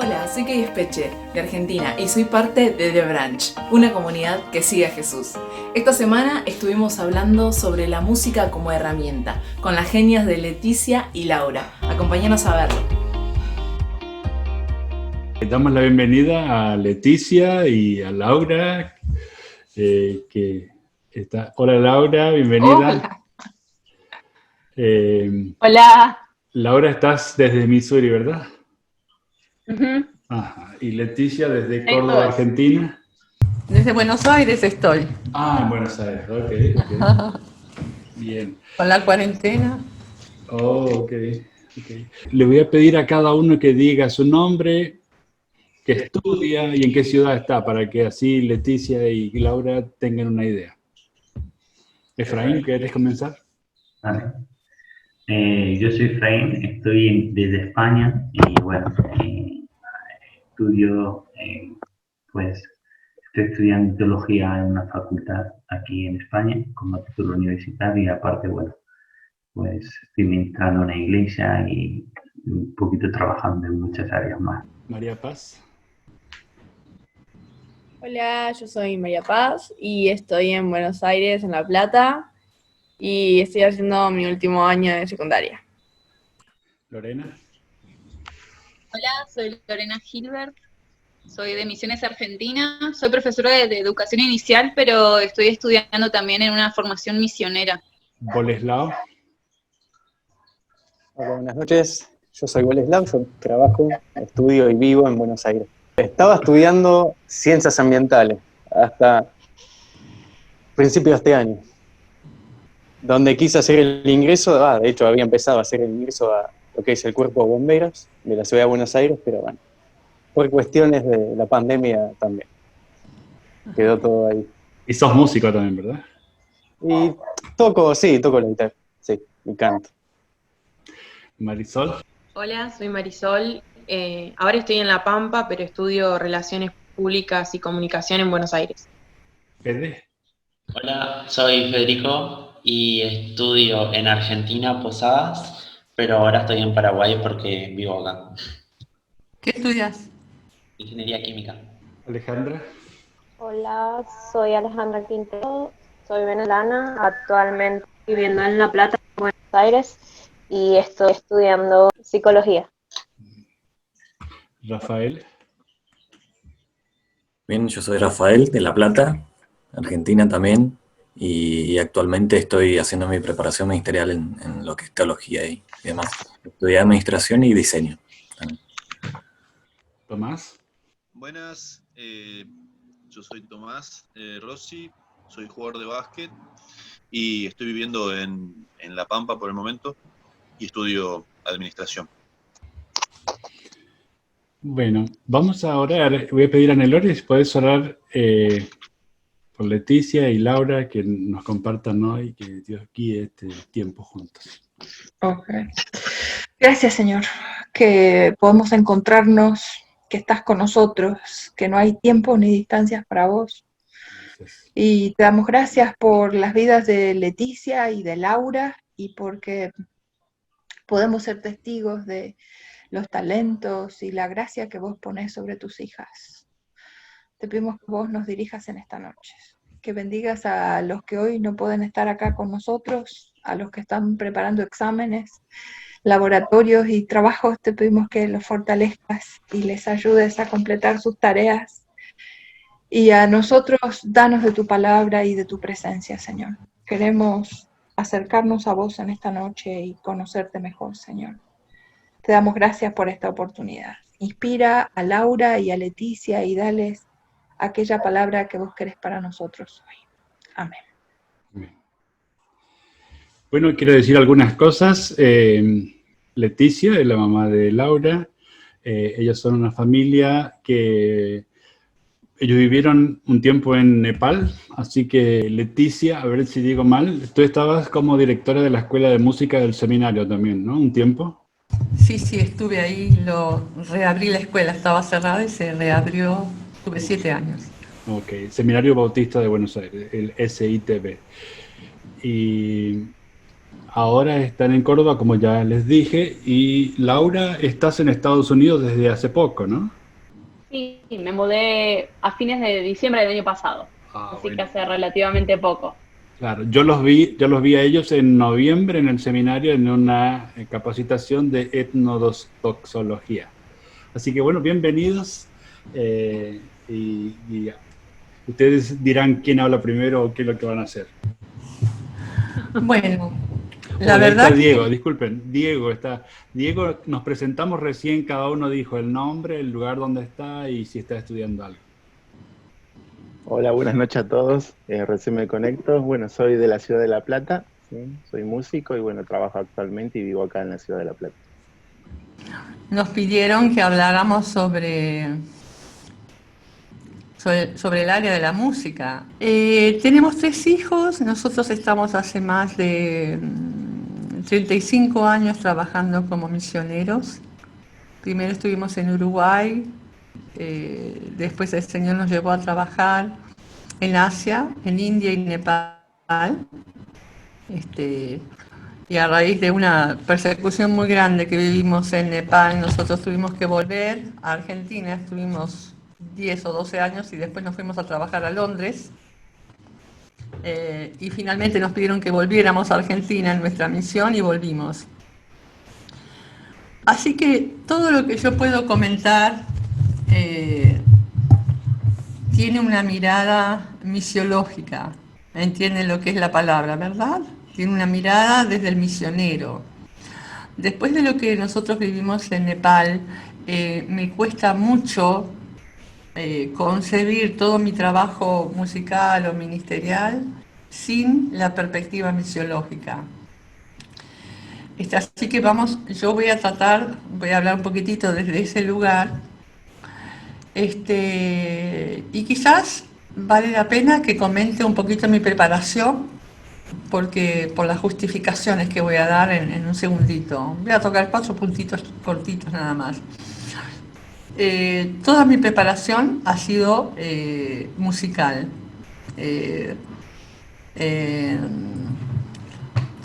Hola, soy Kay Espeche, de Argentina, y soy parte de The Branch, una comunidad que sigue a Jesús. Esta semana estuvimos hablando sobre la música como herramienta, con las genias de Leticia y Laura. Acompáñanos a verlo. Damos la bienvenida a Leticia y a Laura, Hola Laura, bienvenida. Hola. Hola. Laura, estás desde Missouri, ¿verdad? Uh-huh. Ajá. Y Leticia desde Córdoba, Argentina. Desde Buenos Aires estoy. En Buenos Aires, ok. Bien. Con la cuarentena. Ok. Le voy a pedir a cada uno que diga su nombre, que estudia y en qué ciudad está, para que así Leticia y Laura tengan una idea. Efraín, ¿querés comenzar? Vale. Yo soy Efraín, estoy desde España y bueno, estudio, pues estoy estudiando teología en una facultad aquí en España como título universitario y aparte, bueno, pues estoy ministrando en una iglesia y un poquito trabajando en muchas áreas más. María Paz. Hola, yo soy María Paz y estoy en Buenos Aires, en La Plata, y estoy haciendo mi último año de secundaria. Lorena. Hola, soy Lorena Gilbert, soy de Misiones Argentina, soy profesora de educación inicial, pero estoy estudiando también en una formación misionera. Boleslao. Hola, buenas noches. Yo soy Boleslao, yo trabajo, estudio y vivo en Buenos Aires. Estaba estudiando ciencias ambientales hasta principios de este año, donde quise hacer el ingreso, de hecho había empezado a hacer el ingreso a lo que es el Cuerpo de Bomberos de la Ciudad de Buenos Aires, pero bueno, por cuestiones de la pandemia también. Quedó todo ahí. Y sos músico también, ¿verdad? Y toco la guitarra, sí, y canto. Marisol. Hola, soy Marisol. Ahora estoy en La Pampa, pero estudio Relaciones Públicas y Comunicación en Buenos Aires. Fede. Hola, soy Federico y estudio en Argentina, Posadas, pero ahora estoy en Paraguay porque vivo acá. ¿Qué estudias? Ingeniería Química. Alejandra. Hola, soy Alejandra Quintero, soy venezolana, actualmente viviendo en La Plata, Buenos Aires, y estoy estudiando psicología. Rafael. Bien, yo soy Rafael de La Plata, Argentina también, y actualmente estoy haciendo mi preparación ministerial en lo que es teología y demás. Estudié administración y diseño. Tomás. Buenas, yo soy Tomás Rossi, soy jugador de básquet y estoy viviendo en La Pampa por el momento y estudio administración. Bueno, vamos a orar. Voy a pedir a Nelore si podés orar por Leticia y Laura, que nos compartan hoy, que Dios guíe este tiempo juntos. Ok. Gracias, Señor, que podemos encontrarnos, que estás con nosotros, que no hay tiempo ni distancias para vos. Gracias. Y te damos gracias por las vidas de Leticia y de Laura y porque podemos ser testigos de los talentos y la gracia que vos ponés sobre tus hijas. Te pedimos que vos nos dirijas en esta noche, que bendigas a los que hoy no pueden estar acá con nosotros, a los que están preparando exámenes, laboratorios y trabajos. Te pedimos que los fortalezcas y les ayudes a completar sus tareas. Y a nosotros, danos de tu palabra y de tu presencia, Señor. Queremos acercarnos a vos en esta noche y conocerte mejor, Señor. Te damos gracias por esta oportunidad. Inspira a Laura y a Leticia y dales aquella palabra que vos querés para nosotros hoy. Amén. Bueno, quiero decir algunas cosas. Leticia es la mamá de Laura. Ellos son una familia que ellos vivieron un tiempo en Nepal, así que Leticia, a ver si digo mal, tú estabas como directora de la Escuela de Música del Seminario también, ¿no? ¿Un tiempo? Sí, estuve ahí, reabrí la escuela, estaba cerrada y se reabrió, tuve 7 años. Ok, Seminario Bautista de Buenos Aires, el SITB. Y ahora están en Córdoba, como ya les dije, y Laura, estás en Estados Unidos desde hace poco, ¿no? Sí, me mudé a fines de diciembre del año pasado, así que hace relativamente poco. Claro, yo los vi a ellos en noviembre en el seminario en una capacitación de etnodoxología. Así que bueno, bienvenidos y ustedes dirán quién habla primero o qué es lo que van a hacer. Bueno, la verdad está Diego, disculpen, Diego, nos presentamos recién, cada uno dijo el nombre, el lugar donde está y si está estudiando algo. Hola, buenas noches a todos, recién me conecto, bueno, soy de la ciudad de La Plata, ¿sí? Soy músico y bueno, trabajo actualmente y vivo acá en la ciudad de La Plata. Nos pidieron que habláramos sobre el área de la música. Tenemos 3 hijos, nosotros estamos hace más de 35 años trabajando como misioneros. Primero estuvimos en Uruguay, después el Señor nos llevó a trabajar en Asia, en India y Nepal. Y a raíz de una persecución muy grande que vivimos en Nepal, nosotros tuvimos que volver a Argentina, estuvimos 10 o 12 años y después nos fuimos a trabajar a Londres. Y finalmente nos pidieron que volviéramos a Argentina en nuestra misión y volvimos. Así que todo lo que yo puedo comentar tiene una mirada misiológica, entienden lo que es la palabra, ¿verdad? Tiene una mirada desde el misionero. Después de lo que nosotros vivimos en Nepal, me cuesta mucho concebir todo mi trabajo musical o ministerial sin la perspectiva misiológica. Así que yo voy a hablar un poquitito desde ese lugar, y quizás vale la pena que comente un poquito mi preparación, porque por las justificaciones que voy a dar en un segundito. Voy a tocar 4 puntitos cortitos nada más. Toda mi preparación ha sido musical. Qué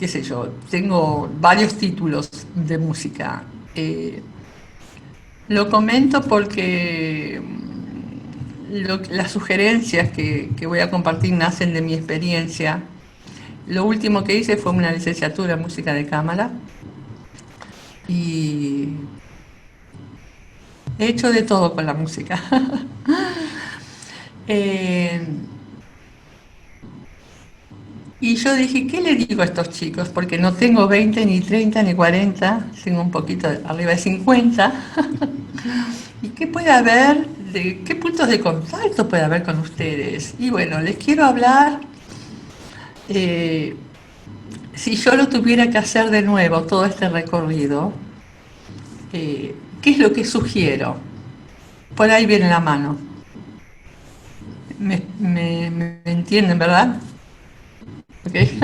sé yo, tengo varios títulos de música. Lo comento porque las sugerencias que voy a compartir nacen de mi experiencia. Lo último que hice fue una licenciatura en música de cámara y he hecho de todo con la música. Y yo dije, ¿qué le digo a estos chicos? Porque no tengo 20, ni 30, ni 40, tengo un poquito arriba de 50. ¿Y qué puede haber, qué puntos de contacto puede haber con ustedes? Y bueno, les quiero hablar, si yo lo tuviera que hacer de nuevo, todo este recorrido, ¿qué es lo que sugiero? Por ahí viene la mano. ¿Me entienden, verdad? Okay.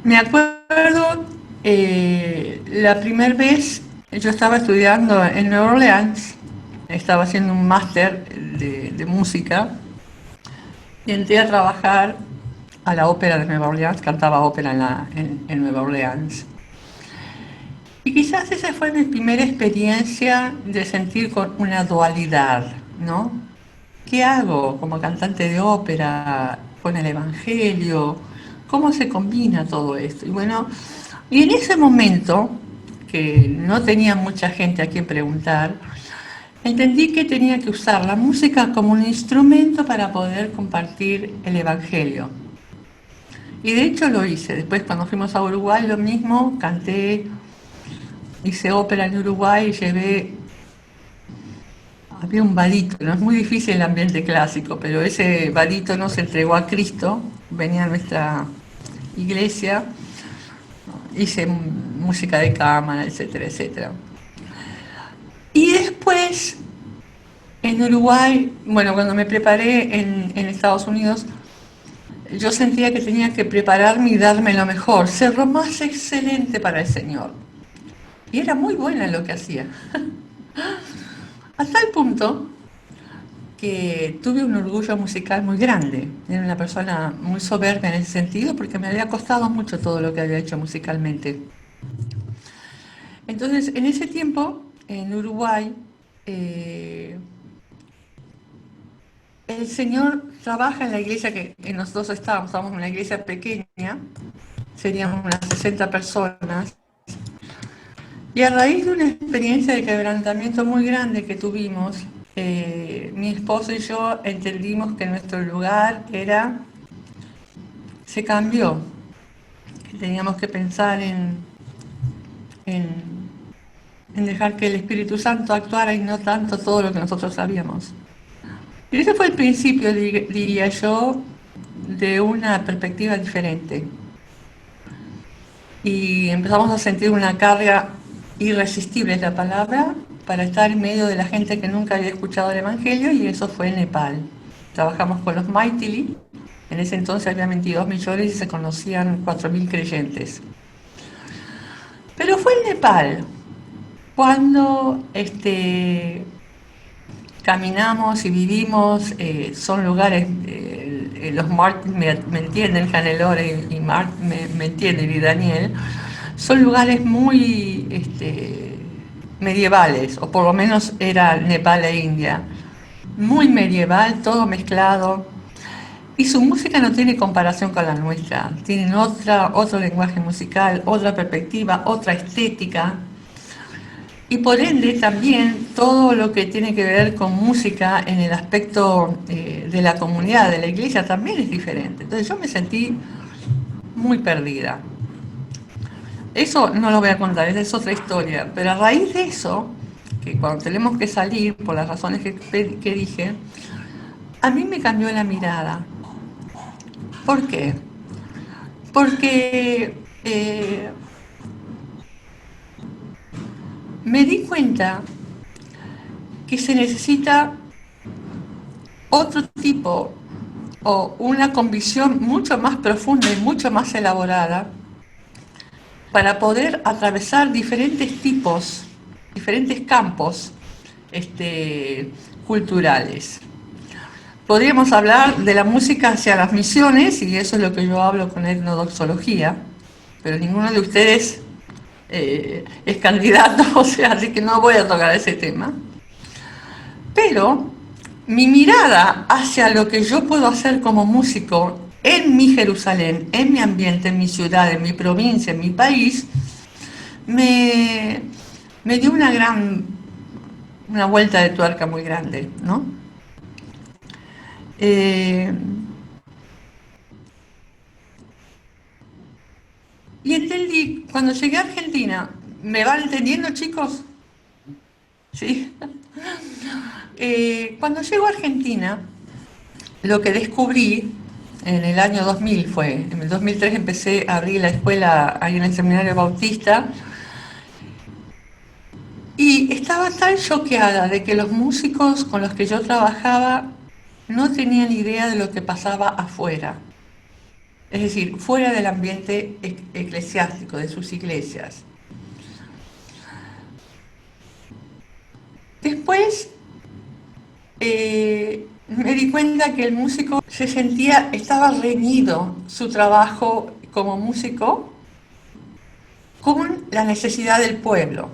Me acuerdo la primera vez yo estaba estudiando en Nueva Orleans, estaba haciendo un máster de música y entré a trabajar a la ópera de Nueva Orleans, cantaba ópera en Nueva Orleans. Y quizás esa fue mi primera experiencia de sentir con una dualidad, ¿no? ¿Qué hago como cantante de ópera con el Evangelio? ¿Cómo se combina todo esto? Y bueno, y en ese momento, que no tenía mucha gente a quien preguntar, entendí que tenía que usar la música como un instrumento para poder compartir el Evangelio. Y de hecho lo hice. Después cuando fuimos a Uruguay lo mismo, canté. Hice ópera en Uruguay y había un barítono, es muy difícil el ambiente clásico, pero ese barítono se entregó a Cristo, venía a nuestra iglesia, hice música de cámara, etcétera, etcétera. Y después, en Uruguay, bueno, cuando me preparé en Estados Unidos, yo sentía que tenía que prepararme y darme lo mejor, ser lo más excelente para el Señor. Y era muy buena en lo que hacía. A tal punto que tuve un orgullo musical muy grande. Era una persona muy soberbia en ese sentido porque me había costado mucho todo lo que había hecho musicalmente. Entonces, en ese tiempo, en Uruguay, el Señor trabaja en la iglesia que nosotros estábamos en una iglesia pequeña, seríamos unas 60 personas, y a raíz de una experiencia de quebrantamiento muy grande que tuvimos, mi esposo y yo entendimos que nuestro lugar se cambió, que teníamos que pensar en dejar que el Espíritu Santo actuara y no tanto todo lo que nosotros sabíamos. Y ese fue el principio, diría yo, de una perspectiva diferente. Y empezamos a sentir una carga irresistible, es la palabra, para estar en medio de la gente que nunca había escuchado el Evangelio, y eso fue en Nepal. Trabajamos con los Maithili, en ese entonces había 22 millones y se conocían 4.000 creyentes. Pero fue en Nepal cuando caminamos y vivimos, son lugares, los Martin me entienden, Hannelore y Mart me entienden, y Daniel, son lugares muy medievales, o por lo menos era Nepal e India, muy medieval, todo mezclado, y su música no tiene comparación con la nuestra, tienen otro lenguaje musical, otra perspectiva, otra estética. Y por ende también todo lo que tiene que ver con música en el aspecto de la comunidad, de la iglesia, también es diferente. Entonces yo me sentí muy perdida. Eso no lo voy a contar, esa es otra historia. Pero a raíz de eso, que cuando tenemos que salir, por las razones que dije, a mí me cambió la mirada. ¿Por qué? Porque me di cuenta que se necesita otro tipo o una convicción mucho más profunda y mucho más elaborada para poder atravesar diferentes tipos, diferentes campos culturales. Podríamos hablar de la música hacia las misiones, y eso es lo que yo hablo con etnodoxología, pero ninguno de ustedes es candidato, o sea, así que no voy a tocar ese tema. Pero mi mirada hacia lo que yo puedo hacer como músico en mi Jerusalén, en mi ambiente, en mi ciudad, en mi provincia, en mi país, me dio una vuelta de tuerca muy grande, ¿no? Y entendí, cuando llegué a Argentina, ¿me van entendiendo, chicos? Sí. Cuando llego a Argentina, lo que descubrí en el año 2000 fue, en el 2003 empecé a abrir la escuela ahí en el Seminario Bautista, y estaba tan choqueada de que los músicos con los que yo trabajaba no tenían idea de lo que pasaba afuera. Es decir, fuera del ambiente eclesiástico, de sus iglesias. Después me di cuenta que el músico estaba reñido su trabajo como músico con la necesidad del pueblo.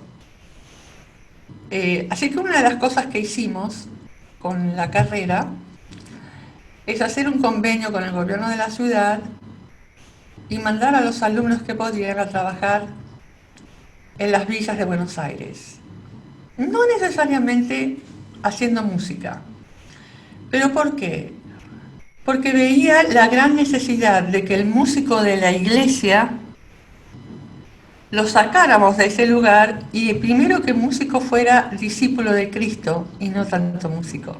Así que una de las cosas que hicimos con la carrera es hacer un convenio con el gobierno de la ciudad y mandar a los alumnos que podían a trabajar en las villas de Buenos Aires. No necesariamente haciendo música. ¿Pero por qué? Porque veía la gran necesidad de que el músico de la iglesia lo sacáramos de ese lugar, y primero que el músico fuera discípulo de Cristo y no tanto músico.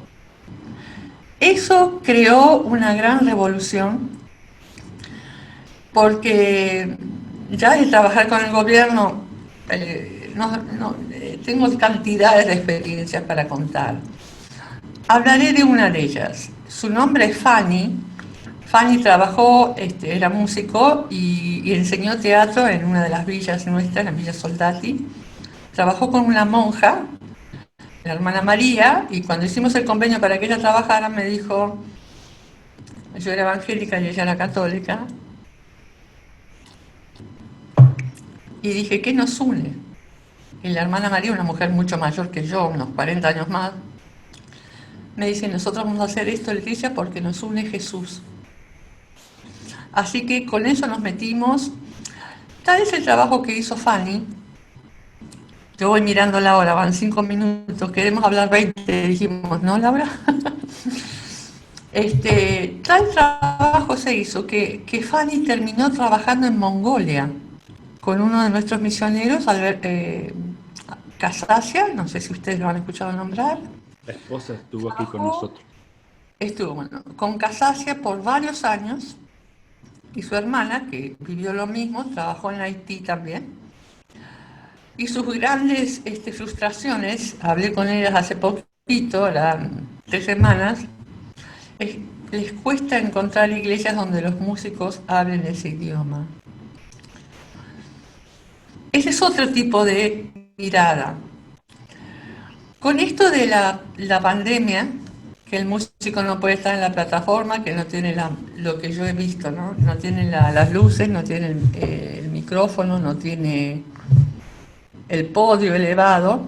Eso creó una gran revolución, porque ya de trabajar con el gobierno tengo cantidades de experiencias para contar. Hablaré de una de ellas. Su nombre es Fanny. Fanny trabajó, era músico y enseñó teatro en una de las villas nuestras, la Villa Soldati. Trabajó con una monja la hermana María, y cuando hicimos el convenio para que ella trabajara, me dijo, yo era evangélica y ella era católica, y dije, ¿qué nos une? Y la hermana María, una mujer mucho mayor que yo, unos 40 años más, me dice, nosotros vamos a hacer esto, Leticia, porque nos une Jesús. Así que con eso nos metimos. Tal es el trabajo que hizo Fanny. Yo voy mirando la hora, van 5 minutos, queremos hablar 20, dijimos, ¿no, Laura? Tal trabajo se hizo que Fanny terminó trabajando en Mongolia con uno de nuestros misioneros, Casasia, no sé si ustedes lo han escuchado nombrar. La esposa estuvo aquí con nosotros. Estuvo con Casasia por varios años, y su hermana, que vivió lo mismo, trabajó en Haití también. Y sus grandes frustraciones, hablé con ellas hace poquito, eran 3 semanas, les cuesta encontrar iglesias donde los músicos hablen ese idioma. Ese es otro tipo de mirada. Con esto de la pandemia, que el músico no puede estar en la plataforma, que no tiene lo que yo he visto, ¿no? No tiene las luces, no tiene el micrófono, no tiene el podio elevado.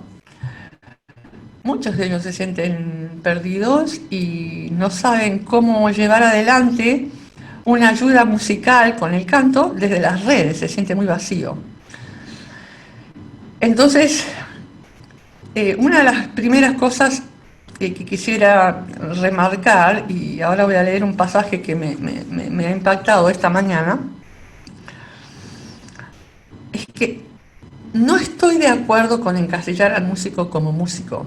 Muchos de ellos se sienten perdidos y no saben cómo llevar adelante una ayuda musical con el canto desde las redes, se siente muy vacío. Entonces, una de las primeras cosas que quisiera remarcar, y ahora voy a leer un pasaje que me ha impactado esta mañana, es que no estoy de acuerdo con encasillar al músico como músico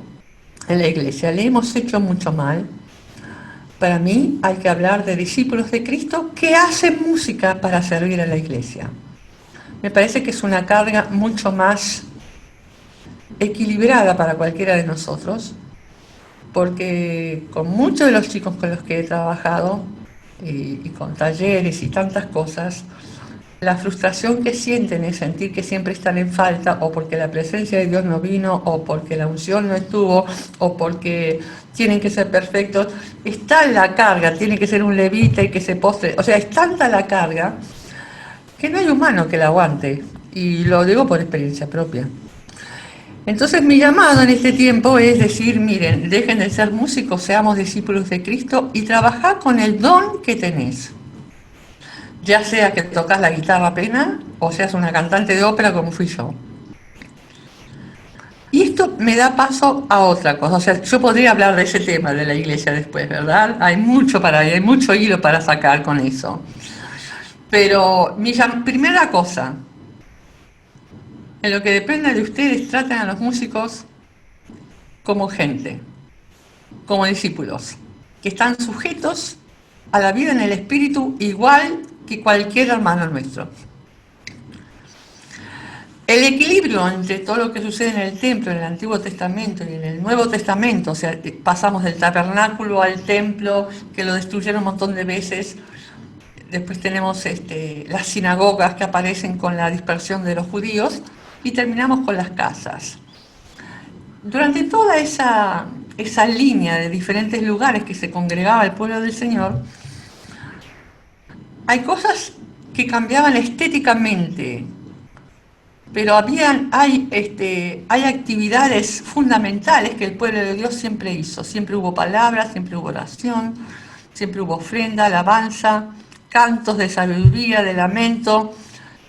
en la iglesia. Le hemos hecho mucho mal. Para mí hay que hablar de discípulos de Cristo que hacen música para servir a la iglesia. Me parece que es una carga mucho más equilibrada para cualquiera de nosotros, porque con muchos de los chicos con los que he trabajado y con talleres y tantas cosas, la frustración que sienten es sentir que siempre están en falta, o porque la presencia de Dios no vino, o porque la unción no estuvo, o porque tienen que ser perfectos. Está la carga, tiene que ser un levita y que se postre. O sea, es tanta la carga que no hay humano que la aguante, y lo digo por experiencia propia. Entonces mi llamado en este tiempo es decir, miren, dejen de ser músicos, seamos discípulos de Cristo y trabajad con el don que tenés. Ya sea que tocas la guitarra plena o seas una cantante de ópera como fui yo. Y esto me da paso a otra cosa. O sea, yo podría hablar de ese tema de la iglesia después, ¿verdad? Hay mucho hilo para sacar con eso. Pero mi primera cosa, en lo que depende de ustedes, traten a los músicos como gente, como discípulos, que están sujetos a la vida en el espíritu igual que cualquier hermano nuestro. El equilibrio entre todo lo que sucede en el templo, en el Antiguo Testamento y en el Nuevo Testamento, o sea, pasamos del tabernáculo al templo, que lo destruyeron un montón de veces. Después tenemos las sinagogas que aparecen con la dispersión de los judíos, y terminamos con las casas. Durante toda esa línea de diferentes lugares que se congregaba el pueblo del Señor, hay cosas que cambiaban estéticamente, pero hay actividades fundamentales que el pueblo de Dios siempre hizo. Siempre hubo palabras, siempre hubo oración, siempre hubo ofrenda, alabanza, cantos de sabiduría, de lamento.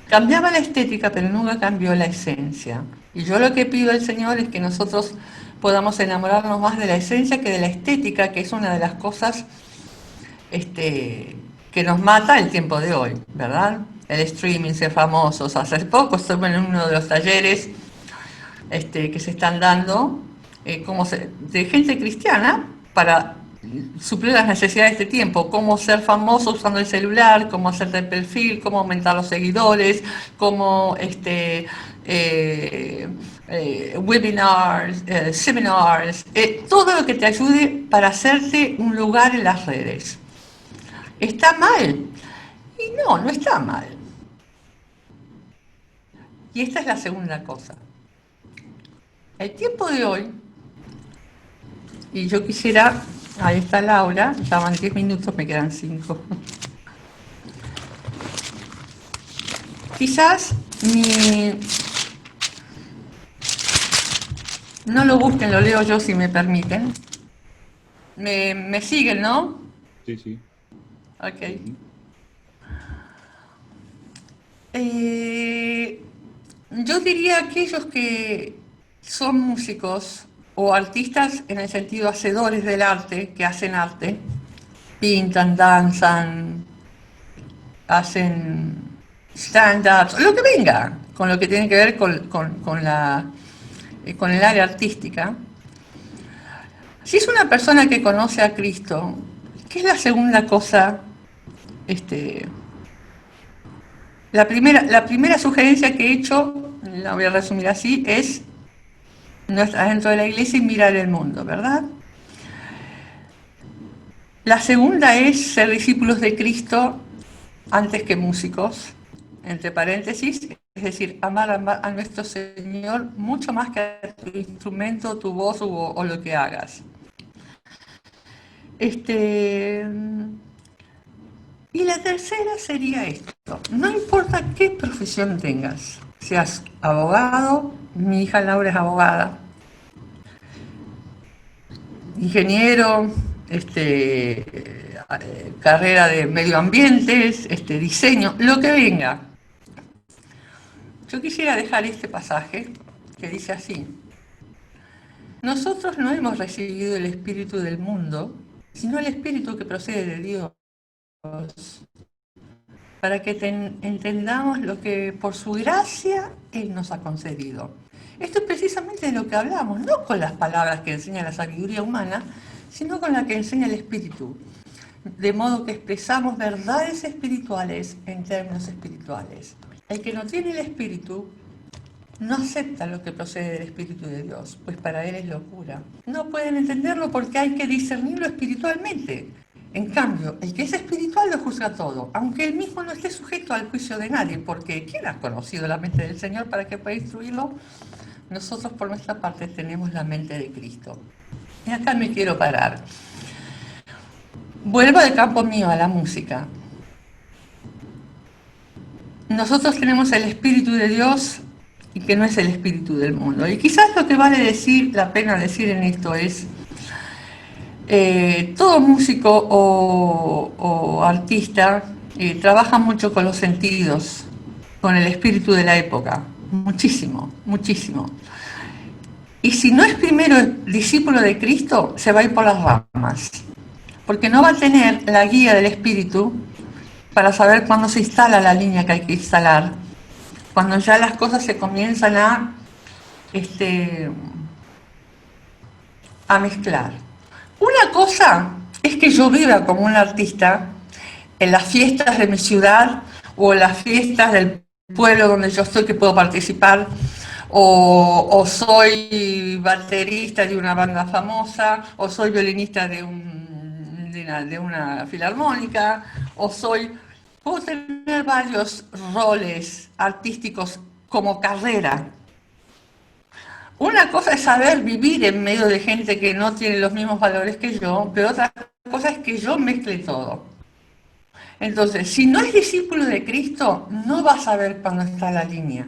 Cambiaba la estética, pero nunca cambió la esencia. Y yo lo que pido al Señor es que nosotros podamos enamorarnos más de la esencia que de la estética, que es una de las cosas que nos mata el tiempo de hoy, ¿verdad? El streaming, ser famosos. Hace poco estuve en uno de los talleres que se están dando de gente cristiana para suplir las necesidades de este tiempo, cómo ser famoso usando el celular, cómo hacerte el perfil, cómo aumentar los seguidores, cómo webinars, seminars, todo lo que te ayude para hacerte un lugar en las redes. ¿Está mal? Y no está mal. Y esta es la segunda cosa. El tiempo de hoy Y yo quisiera, ahí está Laura, ya van 10 minutos, me quedan 5. Quizás no lo busquen, lo leo yo si me permiten. Me siguen, ¿no? Sí, sí. Ok. Yo diría aquellos que son músicos o artistas en el sentido hacedores del arte, que hacen arte, pintan, danzan, hacen stand-ups, lo que venga, con lo que tiene que ver con el área artística. Si es una persona que conoce a Cristo, ¿qué es la segunda cosa? La primera sugerencia que he hecho, la voy a resumir así, es no estar dentro de la iglesia y mirar el mundo, ¿verdad? La segunda es ser discípulos de Cristo antes que músicos, entre paréntesis, es decir, amar a nuestro Señor mucho más que a tu instrumento, tu voz o lo que hagas. Y la tercera sería esto: no importa qué profesión tengas, seas abogado, mi hija Laura es abogada, ingeniero, carrera de medio ambientes, diseño, lo que venga. Yo quisiera dejar este pasaje que dice así: nosotros no hemos recibido el espíritu del mundo, sino el espíritu que procede de Dios, para que entendamos lo que por su gracia Él nos ha concedido. Esto es precisamente de lo que hablamos, no con las palabras que enseña la sabiduría humana, sino con la que enseña el Espíritu. De modo que expresamos verdades espirituales en términos espirituales. El que no tiene el Espíritu no acepta lo que procede del Espíritu de Dios, pues para él es locura. No pueden entenderlo porque hay que discernirlo espiritualmente. En cambio, el que es espiritual lo juzga todo, aunque él mismo no esté sujeto al juicio de nadie, porque ¿quién ha conocido la mente del Señor para que pueda instruirlo? Nosotros por nuestra parte tenemos la mente de Cristo. Y acá me quiero parar. Vuelvo del campo mío a la música. Nosotros tenemos el Espíritu de Dios y que no es el espíritu del mundo. Y quizás lo que vale la pena decir en esto es: todo músico o artista trabaja mucho con los sentidos, con el espíritu de la época, muchísimo, muchísimo. Y si no es primero discípulo de Cristo, se va a ir por las ramas, porque no va a tener la guía del espíritu para saber cuándo se instala la línea que hay que instalar, cuando ya las cosas se comienzan a mezclar. Una cosa es que yo viva como un artista en las fiestas de mi ciudad o en las fiestas del pueblo donde yo estoy, que puedo participar, o soy baterista de una banda famosa, o soy violinista de una filarmónica, puedo tener varios roles artísticos como carrera. Una cosa es saber vivir en medio de gente que no tiene los mismos valores que yo, pero otra cosa es que yo mezcle todo. Entonces, si no es discípulo de Cristo, no va a saber cuándo está la línea.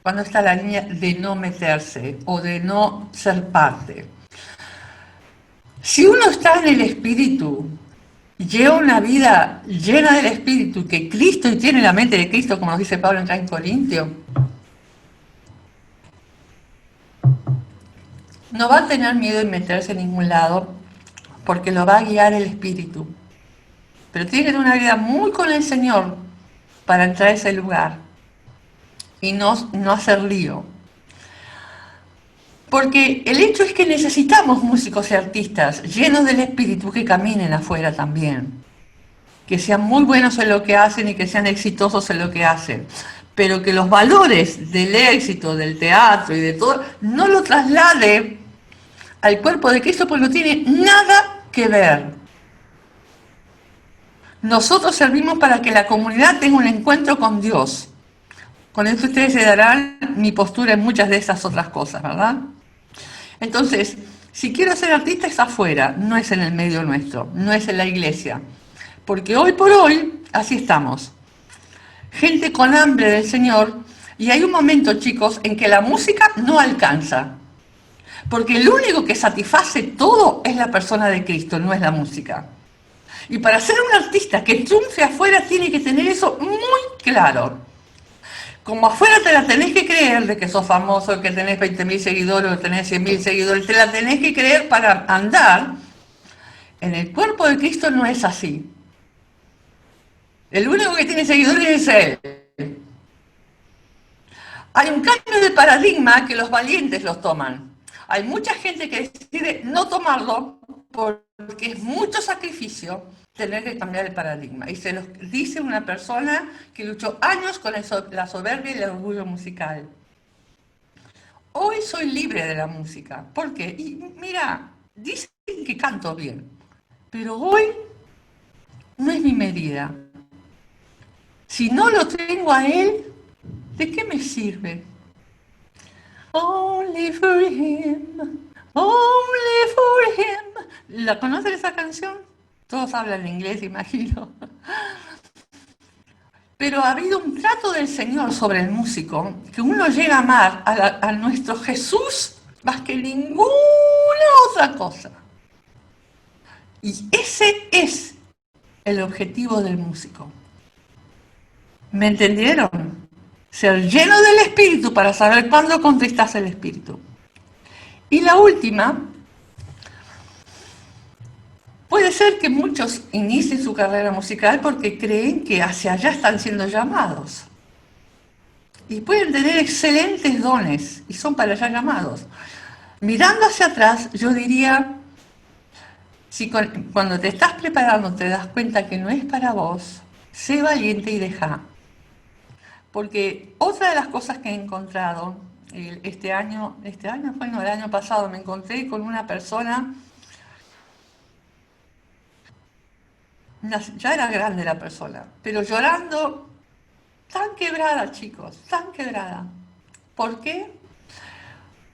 Cuándo está la línea de no meterse o de no ser parte. Si uno está en el Espíritu, lleva una vida llena del Espíritu, que Cristo y tiene la mente de Cristo, como nos dice Pablo en Corintios, no va a tener miedo de meterse en ningún lado, porque lo va a guiar el Espíritu. Pero tiene que tener una vida muy con el Señor para entrar a ese lugar y no hacer lío. Porque el hecho es que necesitamos músicos y artistas llenos del Espíritu que caminen afuera también, que sean muy buenos en lo que hacen y que sean exitosos en lo que hacen, pero que los valores del éxito, del teatro y de todo, no lo traslade al cuerpo de Cristo, porque no tiene nada que ver. Nosotros servimos para que la comunidad tenga un encuentro con Dios. Con eso ustedes se darán mi postura en muchas de esas otras cosas, ¿verdad? Entonces, Si quiero ser artista es afuera, no es en el medio nuestro, no es en la iglesia. Porque hoy por hoy, así estamos. Gente con hambre del Señor, y hay un momento, chicos, en que la música no alcanza. Porque el único que satisface todo es la persona de Cristo, no es la música. Y para ser un artista que triunfe afuera tiene que tener eso muy claro. Como afuera te la tenés que creer de que sos famoso, que tenés 20.000 seguidores o que tenés 100.000 seguidores, te la tenés que creer para andar. En el cuerpo de Cristo no es así. El único que tiene seguidores es Él. Hay un cambio de paradigma que los valientes los toman. Hay mucha gente que decide no tomarlo porque es mucho sacrificio tener que cambiar el paradigma. Y se los dice una persona que luchó años con la soberbia y el orgullo musical. Hoy soy libre de la música. ¿Por qué? Y mira, dicen que canto bien, pero hoy no es mi medida. Si no lo tengo a Él, ¿de qué me sirve? Only for Him, only for Him. ¿La conocen esa canción? Todos hablan inglés, imagino. Pero ha habido un trato del Señor sobre el músico que uno llega a amar a nuestro Jesús más que ninguna otra cosa. Y ese es el objetivo del músico. ¿Me entendieron? Ser lleno del Espíritu para saber cuándo contristas el Espíritu. Y la última, puede ser que muchos inicien su carrera musical porque creen que hacia allá están siendo llamados. Y pueden tener excelentes dones y son para allá llamados. Mirando hacia atrás, yo diría, si cuando te estás preparando te das cuenta que no es para vos, sé valiente y deja. Porque otra de las cosas que he encontrado, el año pasado me encontré con una persona, ya era grande la persona, pero llorando, tan quebrada, chicos, tan quebrada. ¿Por qué?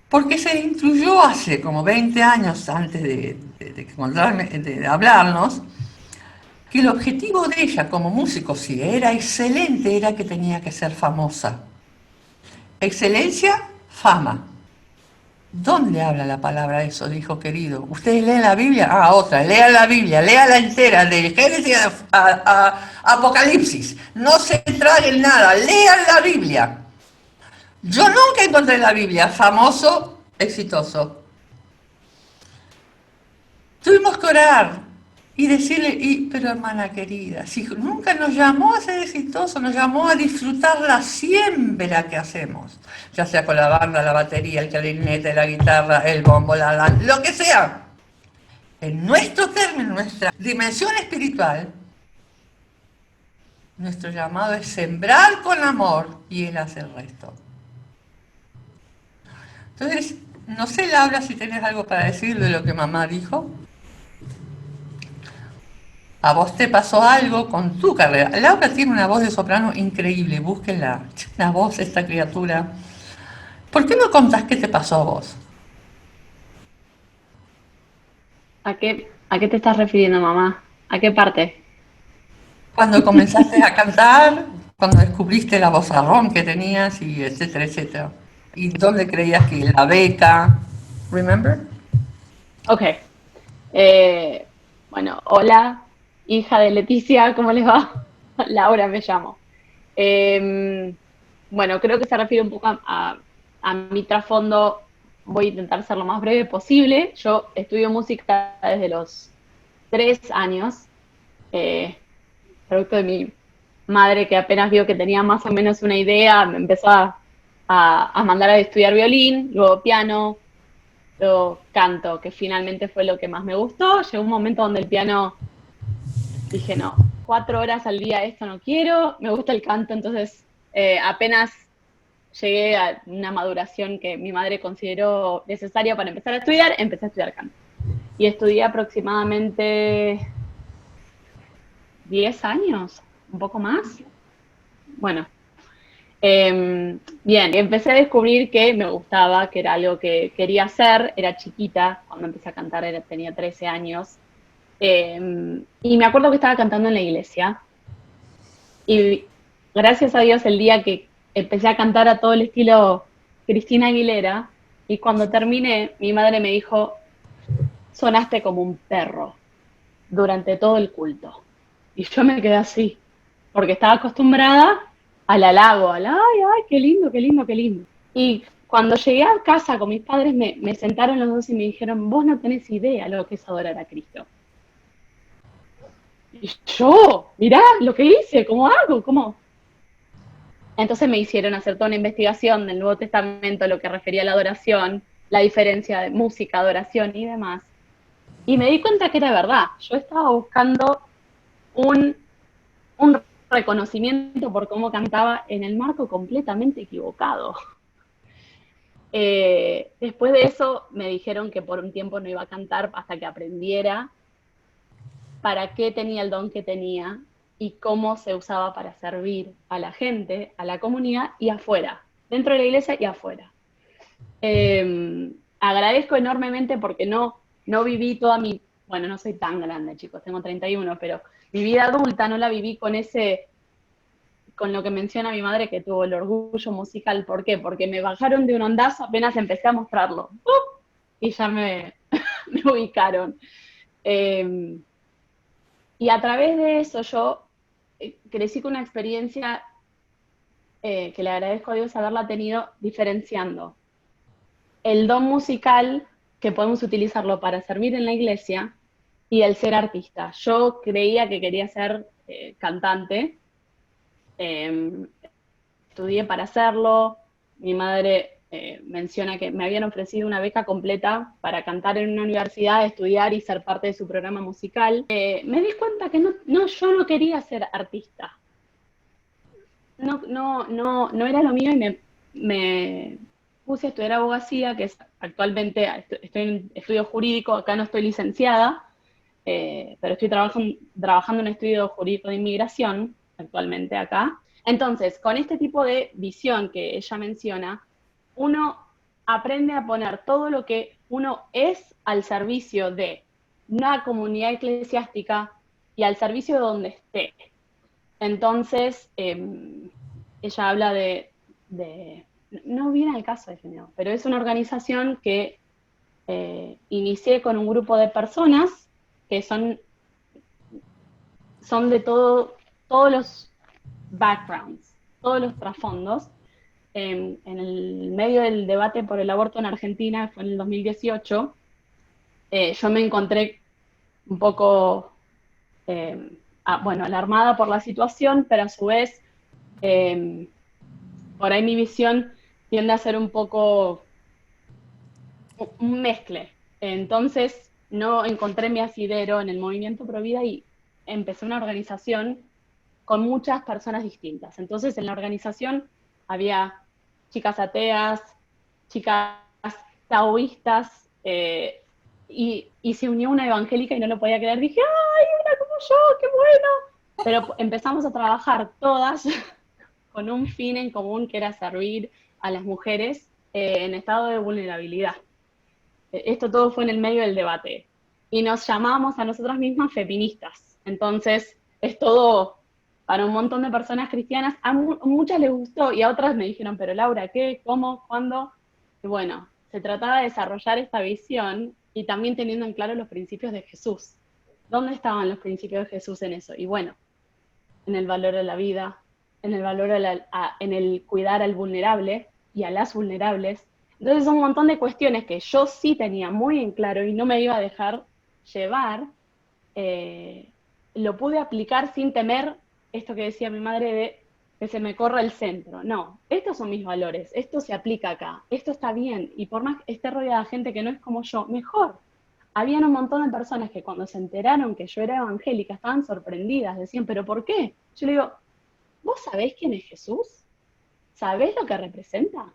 Porque se le instruyó hace como 20 años antes de hablarnos, que el objetivo de ella como músico, si era excelente, era que tenía que ser famosa. Excelencia, fama. ¿Dónde habla la palabra eso, dijo querido? ¿Ustedes leen la Biblia? Ah, otra, lean la Biblia, léala entera, de Génesis a Apocalipsis. No se traguen nada, lean la Biblia. Yo nunca encontré en la Biblia famoso, exitoso. Tuvimos que orar y decirle, pero hermana querida, si nunca nos llamó a ser exitosos, nos llamó a disfrutar la siembra que hacemos, ya sea con la banda, la batería, el clarinete, la guitarra, el bombo, lo que sea. En nuestro término, nuestra dimensión espiritual, nuestro llamado es sembrar con amor y Él hace el resto. Entonces, no sé, Laura, si tenés algo para decir de lo que mamá dijo. ¿A vos te pasó algo con tu carrera? Laura tiene una voz de soprano increíble, búsquenla. Una voz, esta criatura. ¿Por qué no contás qué te pasó a vos? ¿A qué te estás refiriendo, mamá? ¿A qué parte? Cuando comenzaste a cantar, cuando descubriste la vozarrón que tenías, y etcétera, etcétera. ¿Y dónde creías que la beca? ¿Remember? Ok. Bueno, hola, hija de Leticia, ¿cómo les va? Laura me llamo. Bueno, creo que se refiere un poco a mi trasfondo. Voy a intentar ser lo más breve posible. Yo estudio música desde los 3 años, producto de mi madre, que apenas vio que tenía más o menos una idea, me empezó a mandar a estudiar violín, luego piano, luego canto, que finalmente fue lo que más me gustó. Llegó un momento donde el piano, dije, no, 4 horas al día esto no quiero, me gusta el canto, entonces apenas llegué a una maduración que mi madre consideró necesaria para empezar a estudiar, empecé a estudiar canto. Y estudié aproximadamente 10 años, un poco más. Bueno, Bien, empecé a descubrir que me gustaba, que era algo que quería hacer. Era chiquita, cuando empecé a cantar tenía 13 años. Y me acuerdo que estaba cantando en la iglesia. Y gracias a Dios, el día que empecé a cantar a todo el estilo Cristina Aguilera, y cuando terminé, mi madre me dijo, sonaste como un perro durante todo el culto. Y yo me quedé así, porque estaba acostumbrada al halago, ay, ay, qué lindo, qué lindo, qué lindo. Y cuando llegué a casa con mis padres, me sentaron los dos y me dijeron, vos no tenés idea lo que es adorar a Cristo. Y yo, mirá lo que hice, ¿cómo hago? ¿Cómo? Entonces me hicieron hacer toda una investigación del Nuevo Testamento, lo que refería a la adoración, la diferencia de música, adoración y demás. Y me di cuenta que era verdad. Yo estaba buscando un reconocimiento por cómo cantaba en el marco completamente equivocado. Después de eso me dijeron que por un tiempo no iba a cantar hasta que aprendiera para qué tenía el don que tenía y cómo se usaba para servir a la gente, a la comunidad y afuera, dentro de la iglesia y afuera. Agradezco enormemente porque no viví toda mi, bueno, no soy tan grande, chicos, tengo 31, pero mi vida adulta no la viví con lo que menciona mi madre, que tuvo el orgullo musical. ¿Por qué? Porque me bajaron de un ondazo apenas empecé a mostrarlo. ¡Pum! Y ya me ubicaron. Y a través de eso yo crecí con una experiencia que le agradezco a Dios haberla tenido, diferenciando el don musical, que podemos utilizarlo para servir en la iglesia, y el ser artista. Yo creía que quería ser cantante, estudié para hacerlo. Mi madre menciona que me habían ofrecido una beca completa para cantar en una universidad, estudiar y ser parte de su programa musical. Me di cuenta que yo no quería ser artista. No era lo mío, y me puse a estudiar abogacía, que es actualmente estoy en estudio jurídico. Acá no estoy licenciada, pero estoy trabajando en un estudio jurídico de inmigración actualmente acá. Entonces, con este tipo de visión que ella menciona, uno aprende a poner todo lo que uno es al servicio de una comunidad eclesiástica y al servicio de donde esté. Entonces, ella habla no viene al caso de género, pero es una organización que inicié con un grupo de personas que son de todos los backgrounds, todos los trasfondos. En el medio del debate por el aborto en Argentina, fue en el 2018, yo me encontré un poco, alarmada por la situación, pero a su vez, por ahí mi visión tiende a ser un poco un mezcle. Entonces, no encontré mi asidero en el movimiento Provida y empecé una organización con muchas personas distintas. Entonces, en la organización había chicas ateas, chicas taoístas, y se unió una evangélica y no lo podía creer. Dije, ¡ay, una como yo, qué bueno! Pero empezamos a trabajar todas con un fin en común, que era servir a las mujeres en estado de vulnerabilidad. Esto todo fue en el medio del debate. Y nos llamamos a nosotras mismas feministas. Entonces, es todo para un montón de personas cristianas. A muchas les gustó y a otras me dijeron, pero Laura, ¿qué? ¿Cómo? ¿Cuándo? Y bueno, se trataba de desarrollar esta visión y también teniendo en claro los principios de Jesús. ¿Dónde estaban los principios de Jesús en eso? Y bueno, en el valor de la vida, en el valor en el cuidar al vulnerable y a las vulnerables. Entonces, un montón de cuestiones que yo sí tenía muy en claro y no me iba a dejar llevar, lo pude aplicar sin temer esto que decía mi madre de que se me corra el centro. No, estos son mis valores, esto se aplica acá, esto está bien, y por más que esté rodeada de gente que no es como yo, mejor. Habían un montón de personas que cuando se enteraron que yo era evangélica estaban sorprendidas, decían, ¿pero por qué? Yo le digo, ¿vos sabés quién es Jesús? ¿Sabés lo que representa?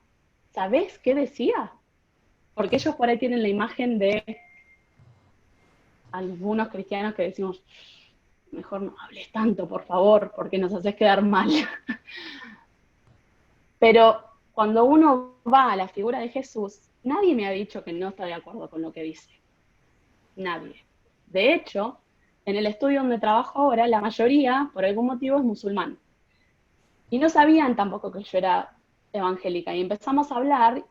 ¿Sabés qué decía? Porque ellos por ahí tienen la imagen de algunos cristianos que decimos, mejor no hables tanto, por favor, porque nos haces quedar mal. Pero cuando uno va a la figura de Jesús, nadie me ha dicho que no está de acuerdo con lo que dice. Nadie. De hecho, en el estudio donde trabajo ahora, la mayoría, por algún motivo, es musulmán. Y no sabían tampoco que yo era evangélica. Y empezamos a hablar,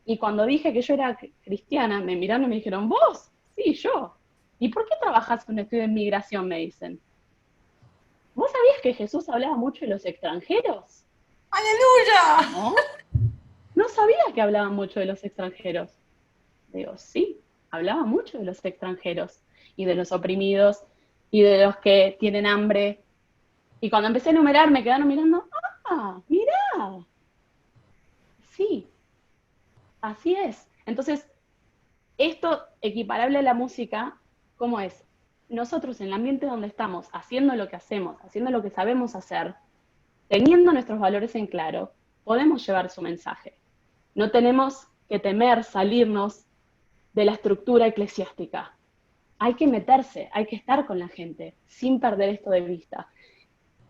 y cuando dije que yo era cristiana, me miraron y me dijeron, ¿vos? Sí, yo. ¿Y por qué trabajás en un estudio de inmigración? Me dicen. ¿Vos sabías que Jesús hablaba mucho de los extranjeros? ¡Aleluya! ¿No? No sabía que hablaba mucho de los extranjeros. Digo, sí, hablaba mucho de los extranjeros y de los oprimidos y de los que tienen hambre. Y cuando empecé a enumerar me quedaron mirando, ¡ah, mirá! Sí, así es. Entonces, esto equiparable a la música, ¿cómo es? Nosotros en el ambiente donde estamos, haciendo lo que hacemos, haciendo lo que sabemos hacer, teniendo nuestros valores en claro, podemos llevar su mensaje. No tenemos que temer salirnos de la estructura eclesiástica. Hay que meterse, hay que estar con la gente, sin perder esto de vista.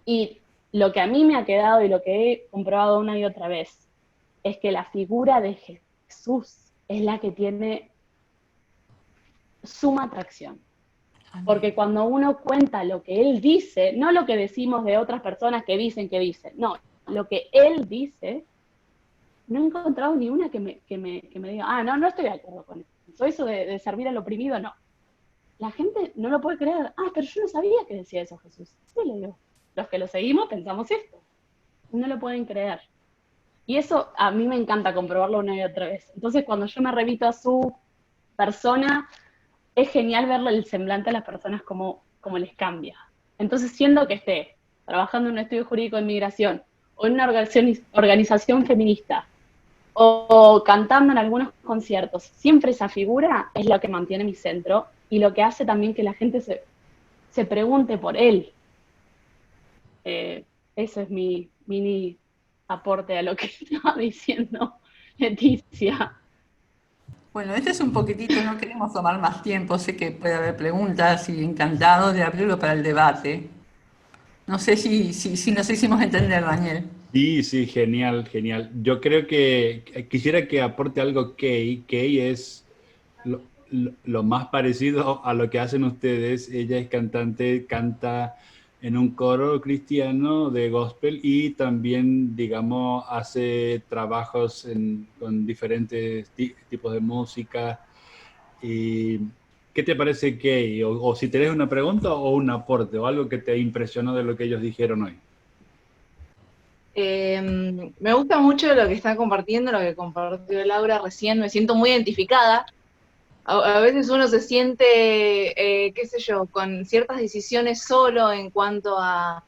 Y lo que a mí me ha quedado y lo que he comprobado una y otra vez, es que la figura de Jesús es la que tiene suma atracción. Porque cuando uno cuenta lo que él dice, no lo que decimos de otras personas que dicen, no, lo que él dice, no he encontrado ni una que me diga, no estoy de acuerdo con eso de servir al oprimido, no. La gente no lo puede creer, pero yo no sabía que decía eso Jesús. Sí, le digo, los que lo seguimos pensamos esto. No lo pueden creer. Y eso a mí me encanta comprobarlo una y otra vez. Entonces cuando yo me remito a su persona, es genial verle el semblante a las personas como les cambia. Entonces, siendo que esté trabajando en un estudio jurídico de inmigración, o en una organización feminista, o cantando en algunos conciertos, siempre esa figura es lo que mantiene mi centro, y lo que hace también que la gente se pregunte por él. Ese es mi mini aporte a lo que estaba diciendo Leticia. Bueno, este es un poquitito, no queremos tomar más tiempo, sé que puede haber preguntas y encantado de abrirlo para el debate. No sé si nos hicimos entender, Daniel. Sí, genial, genial. Yo creo que quisiera que aporte algo Kay. Kay es lo más parecido a lo que hacen ustedes. Ella es cantante, canta en un coro cristiano de gospel y también, digamos, hace trabajos con diferentes tipos de música. Y, ¿qué te parece, Kay? O si tenés una pregunta o un aporte o algo que te impresionó de lo que ellos dijeron hoy. Me gusta mucho lo que está compartiendo, lo que compartió Laura recién, me siento muy identificada. A veces uno se siente, qué sé yo, con ciertas decisiones solo en cuanto a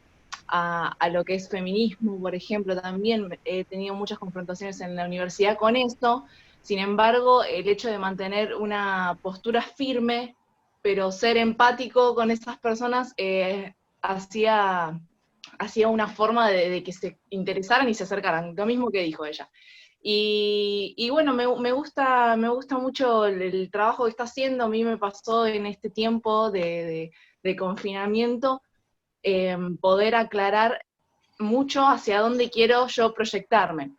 lo que es feminismo, por ejemplo. También he tenido muchas confrontaciones en la universidad con esto. Sin embargo, el hecho de mantener una postura firme, pero ser empático con esas personas, hacía una forma de que se interesaran y se acercaran, lo mismo que dijo ella. Y bueno, me gusta mucho el trabajo que está haciendo. A mí me pasó en este tiempo de confinamiento, poder aclarar mucho hacia dónde quiero yo proyectarme.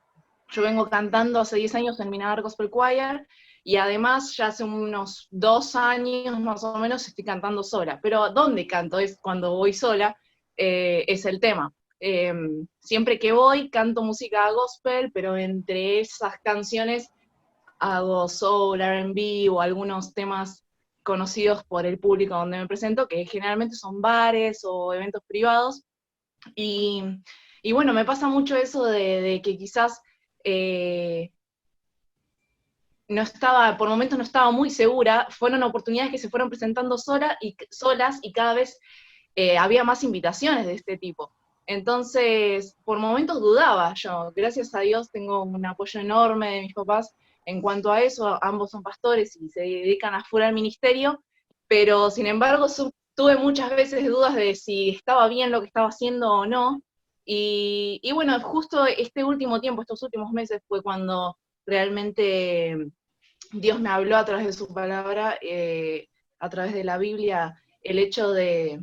Yo vengo cantando hace 10 años en Minabar Gospel Choir, y además ya hace unos 2 años más o menos estoy cantando sola. Pero ¿dónde canto? Es cuando voy sola, es el tema. Siempre que voy canto música gospel, pero entre esas canciones hago soul, R&B o algunos temas conocidos por el público donde me presento, que generalmente son bares o eventos privados. Y bueno, me pasa mucho eso de que quizás por momentos no estaba muy segura. Fueron oportunidades que se fueron presentando solas y cada vez había más invitaciones de este tipo. Entonces, por momentos dudaba yo. Gracias a Dios tengo un apoyo enorme de mis papás en cuanto a eso. Ambos son pastores y se dedican a full al ministerio, pero sin embargo tuve muchas veces dudas de si estaba bien lo que estaba haciendo o no. Y bueno, justo este último tiempo, estos últimos meses, fue cuando realmente Dios me habló a través de su palabra, a través de la Biblia, el hecho de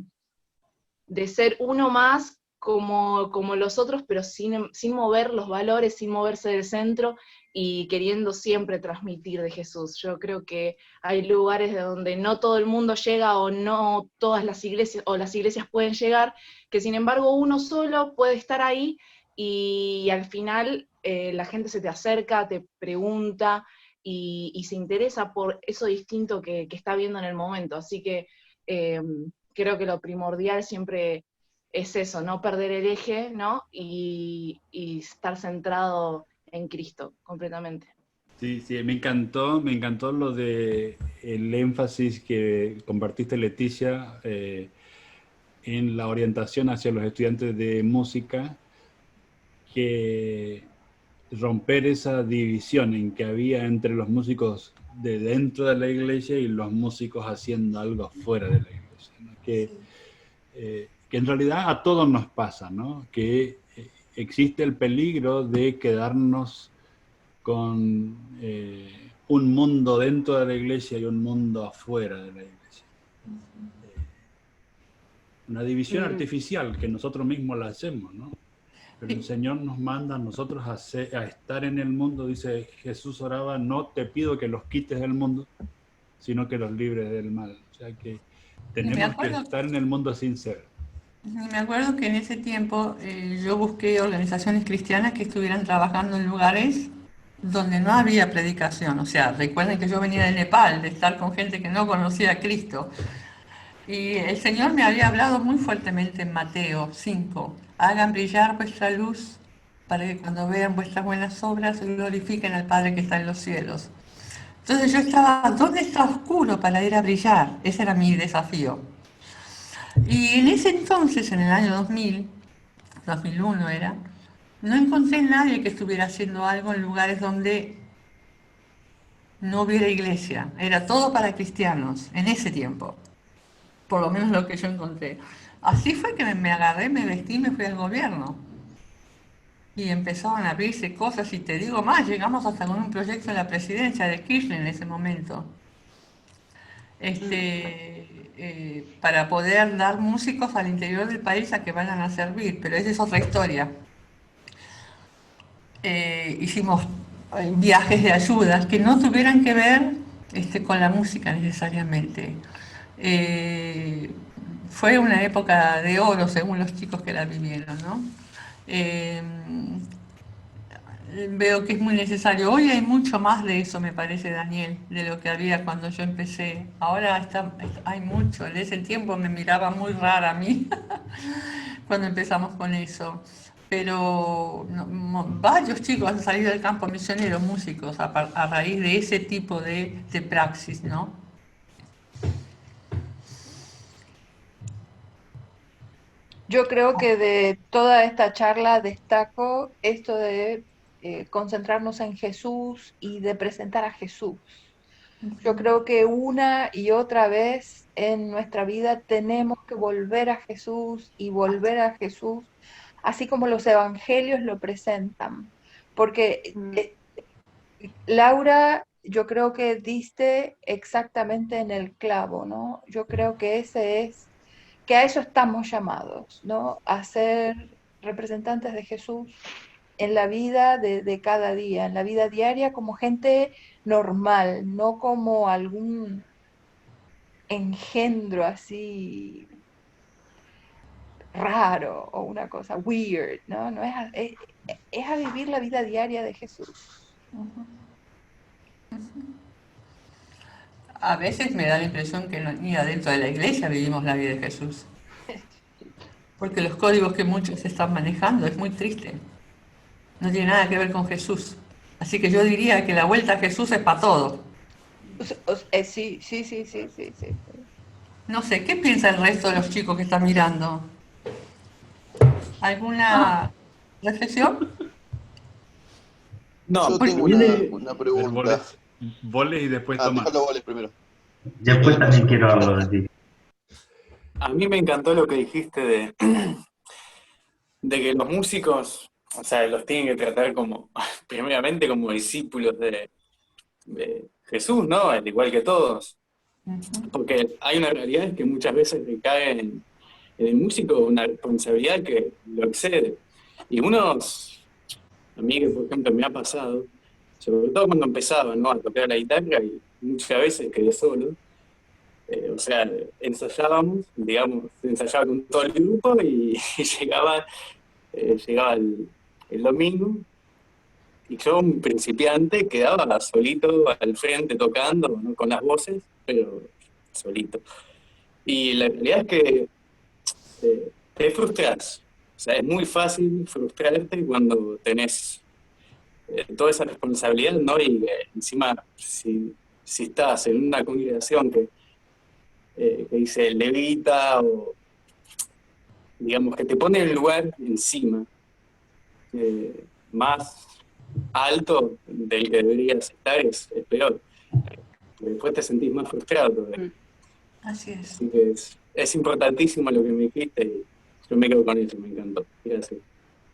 ser uno más como los otros, pero sin mover los valores, sin moverse del centro y queriendo siempre transmitir de Jesús. Yo creo que hay lugares de donde no todo el mundo llega o no todas las iglesias, o las iglesias pueden llegar, que sin embargo uno solo puede estar ahí y al final la gente se te acerca, te pregunta y se interesa por eso distinto que está viendo en el momento. Así que creo que lo primordial siempre es eso, no perder el eje, ¿no? Y estar centrado en Cristo completamente. Sí, sí, me encantó lo de el énfasis que compartiste, Leticia, en la orientación hacia los estudiantes de música, que romper esa división en que había entre los músicos de dentro de la iglesia y los músicos haciendo algo fuera de la iglesia, ¿no? Que en realidad a todos nos pasa, ¿no? Que existe el peligro de quedarnos con un mundo dentro de la iglesia y un mundo afuera de la iglesia. Una división artificial que nosotros mismos la hacemos, ¿no? Pero el Señor nos manda a nosotros a estar en el mundo. Dice Jesús, oraba, no te pido que los quites del mundo, sino que los libres del mal. O sea que tenemos que estar en el mundo sin ser. Me acuerdo que en ese tiempo yo busqué organizaciones cristianas que estuvieran trabajando en lugares donde no había predicación. O sea, recuerden que yo venía de Nepal, de estar con gente que no conocía a Cristo. Y el Señor me había hablado muy fuertemente en Mateo 5. Hagan brillar vuestra luz para que cuando vean vuestras buenas obras glorifiquen al Padre que está en los cielos. Entonces yo estaba, ¿dónde está oscuro para ir a brillar? Ese era mi desafío. Y en ese entonces, en el año 2001 era, no encontré nadie que estuviera haciendo algo en lugares donde no hubiera iglesia. Era todo para cristianos, en ese tiempo. Por lo menos lo que yo encontré. Así fue que me agarré, me vestí y me fui al gobierno. Y empezaban a abrirse cosas, y te digo más, llegamos hasta con un proyecto en la presidencia de Kirchner en ese momento. Para poder dar músicos al interior del país a que vayan a servir, pero esa es otra historia. Hicimos viajes de ayudas que no tuvieran que ver con la música necesariamente. Fue una época de oro según los chicos que la vivieron, ¿no? Veo que es muy necesario. Hoy hay mucho más de eso, me parece, Daniel, de lo que había cuando yo empecé. Ahora hay mucho. En ese tiempo me miraba muy rara a mí cuando empezamos con eso. Pero varios chicos han salido del campo misionero, músicos, a raíz de ese tipo de praxis, ¿no? Yo creo que de toda esta charla destaco esto de concentrarnos en Jesús y de presentar a Jesús. Yo creo que una y otra vez en nuestra vida tenemos que volver a Jesús y volver a Jesús, así como los evangelios lo presentan. Porque Laura, yo creo que diste exactamente en el clavo, ¿no? Yo creo que que a eso estamos llamados, ¿no? A ser representantes de Jesús en la vida de cada día, en la vida diaria, como gente normal, no como algún engendro así raro o una cosa weird, ¿no? No es a vivir la vida diaria de Jesús. A veces me da la impresión que ni adentro de la iglesia vivimos la vida de Jesús. Porque los códigos que muchos están manejando es muy triste. No tiene nada que ver con Jesús. Así que yo diría que la vuelta a Jesús es para todo. Sí. No sé, ¿qué piensa el resto de los chicos que están mirando? ¿Alguna reflexión? No, yo tengo una pregunta. Boles y después Tomás. Déjalo Boles primero. Después también quiero decir. A mí me encantó lo que dijiste de que los músicos, o sea, los tienen que tratar como, primeramente como discípulos de Jesús, ¿no? Al igual que todos. Porque hay una realidad que muchas veces recae en el músico una responsabilidad que lo excede. Y a mí que por ejemplo me ha pasado, sobre todo cuando empezaba, ¿no?, a tocar la guitarra y muchas veces quedé solo. O sea, ensayábamos, digamos, ensayaba con todo el grupo y llegaba el domingo y yo, un principiante, quedaba solito al frente tocando, ¿no?, con las voces, pero solito. Y la realidad es que te frustras. O sea, es muy fácil frustrarte cuando tenés toda esa responsabilidad, ¿no? Y encima, si estás en una congregación que dice levita o digamos que te pone el lugar encima más alto del que deberías estar, es peor. Después te sentís más frustrado todavía. Así es. Así que es importantísimo lo que me dijiste y yo me quedo con eso, me encantó. Gracias.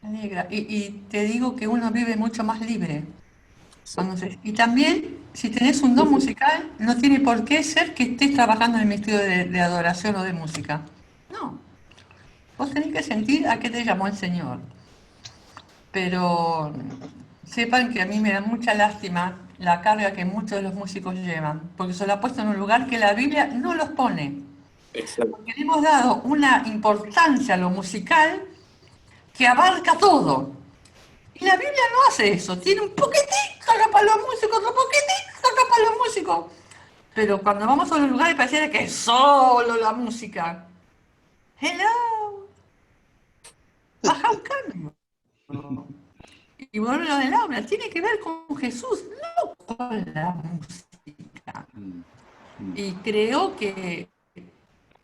Me alegra. Y te digo que uno vive mucho más libre. Y también, si tenés un don musical, no tiene por qué ser que estés trabajando en el ministerio de adoración o de música. No. Vos tenés que sentir a qué te llamó el Señor. Pero sepan que a mí me da mucha lástima la carga que muchos de los músicos llevan, porque se lo ha puesto en un lugar que la Biblia no los pone. Porque le hemos dado una importancia a lo musical que abarca todo. Y la Biblia no hace eso, tiene un poquitito acá para los músicos, otro poquitito acá para los músicos. Pero cuando vamos a los lugares pareciera que es solo la música. Hello. Baja un cambio. Y vuelve lo de Laura, tiene que ver con Jesús, no con la música. Y creo que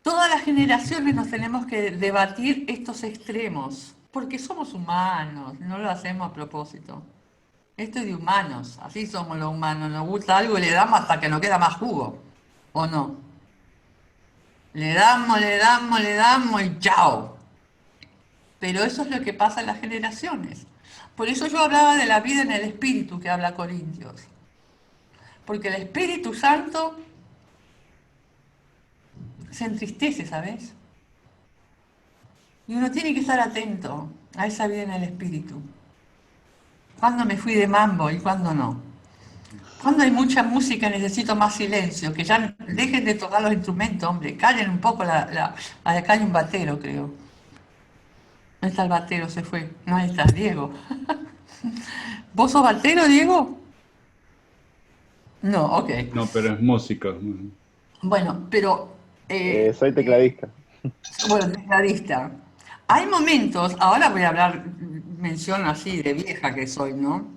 todas las generaciones nos tenemos que debatir estos extremos, porque somos humanos, no lo hacemos a propósito. Esto es de humanos, así somos los humanos, nos gusta algo y le damos hasta que nos queda más jugo, ¿o no? Le damos y chao. Pero eso es lo que pasa en las generaciones. Por eso yo hablaba de la vida en el Espíritu que habla Corintios. Porque el Espíritu Santo se entristece, ¿sabes? Y uno tiene que estar atento a esa vida en el Espíritu. ¿Cuándo me fui de mambo y cuándo no? Cuando hay mucha música necesito más silencio, que ya dejen de tocar los instrumentos, hombre, callen un poco acá hay un batero, creo. ¿Dónde está el batero? Se fue. No, ahí está, Diego. ¿Vos sos batero, Diego? No, ok. No, pero es músico. Bueno, pero... soy tecladista. Bueno, tecladista. Hay momentos, ahora voy a hablar, mención así de vieja que soy, ¿no?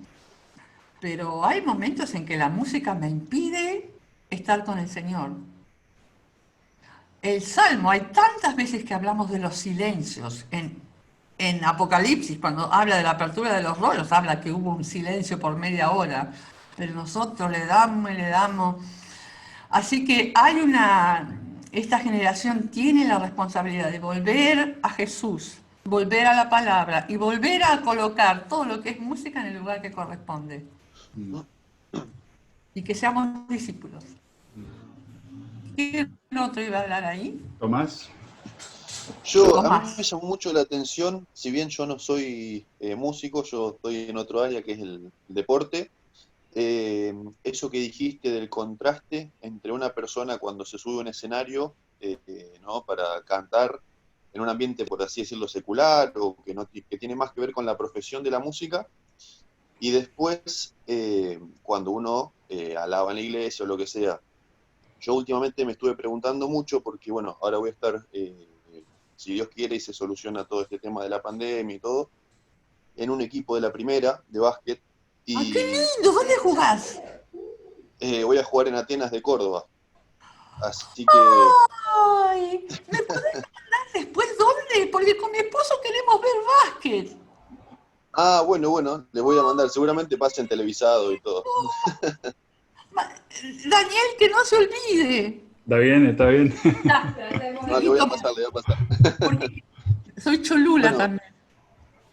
Pero hay momentos en que la música me impide estar con el Señor. El Salmo, hay tantas veces que hablamos de los silencios. En Apocalipsis, cuando habla de la apertura de los rollos, habla que hubo un silencio por media hora. Pero nosotros le damos y le damos. Así que esta generación tiene la responsabilidad de volver a Jesús, volver a la palabra y volver a colocar todo lo que es música en el lugar que corresponde. Y que seamos discípulos. ¿Quién otro iba a hablar ahí? Tomás. A mí me llamó mucho la atención, si bien yo no soy músico, yo estoy en otro área que es el deporte, eso que dijiste del contraste entre una persona cuando se sube a un escenario, ¿no?, para cantar en un ambiente, por así decirlo, secular, o que tiene más que ver con la profesión de la música, y después, cuando uno alaba en la iglesia o lo que sea. Yo últimamente me estuve preguntando mucho, porque bueno, ahora voy a estar, si Dios quiere y se soluciona todo este tema de la pandemia y todo, en un equipo de la primera, de básquet. Y, ¡ah, qué lindo! ¿Dónde jugás? Voy a jugar en Atenas de Córdoba. Así que... ¡Ay! ¿Me podés mandar después dónde? Porque con mi esposo queremos ver básquet. Ah, bueno, le voy a mandar. Seguramente pase en televisado y todo. Daniel, que no se olvide. Está bien, está bien. No, le voy a pasar. Porque soy cholula también.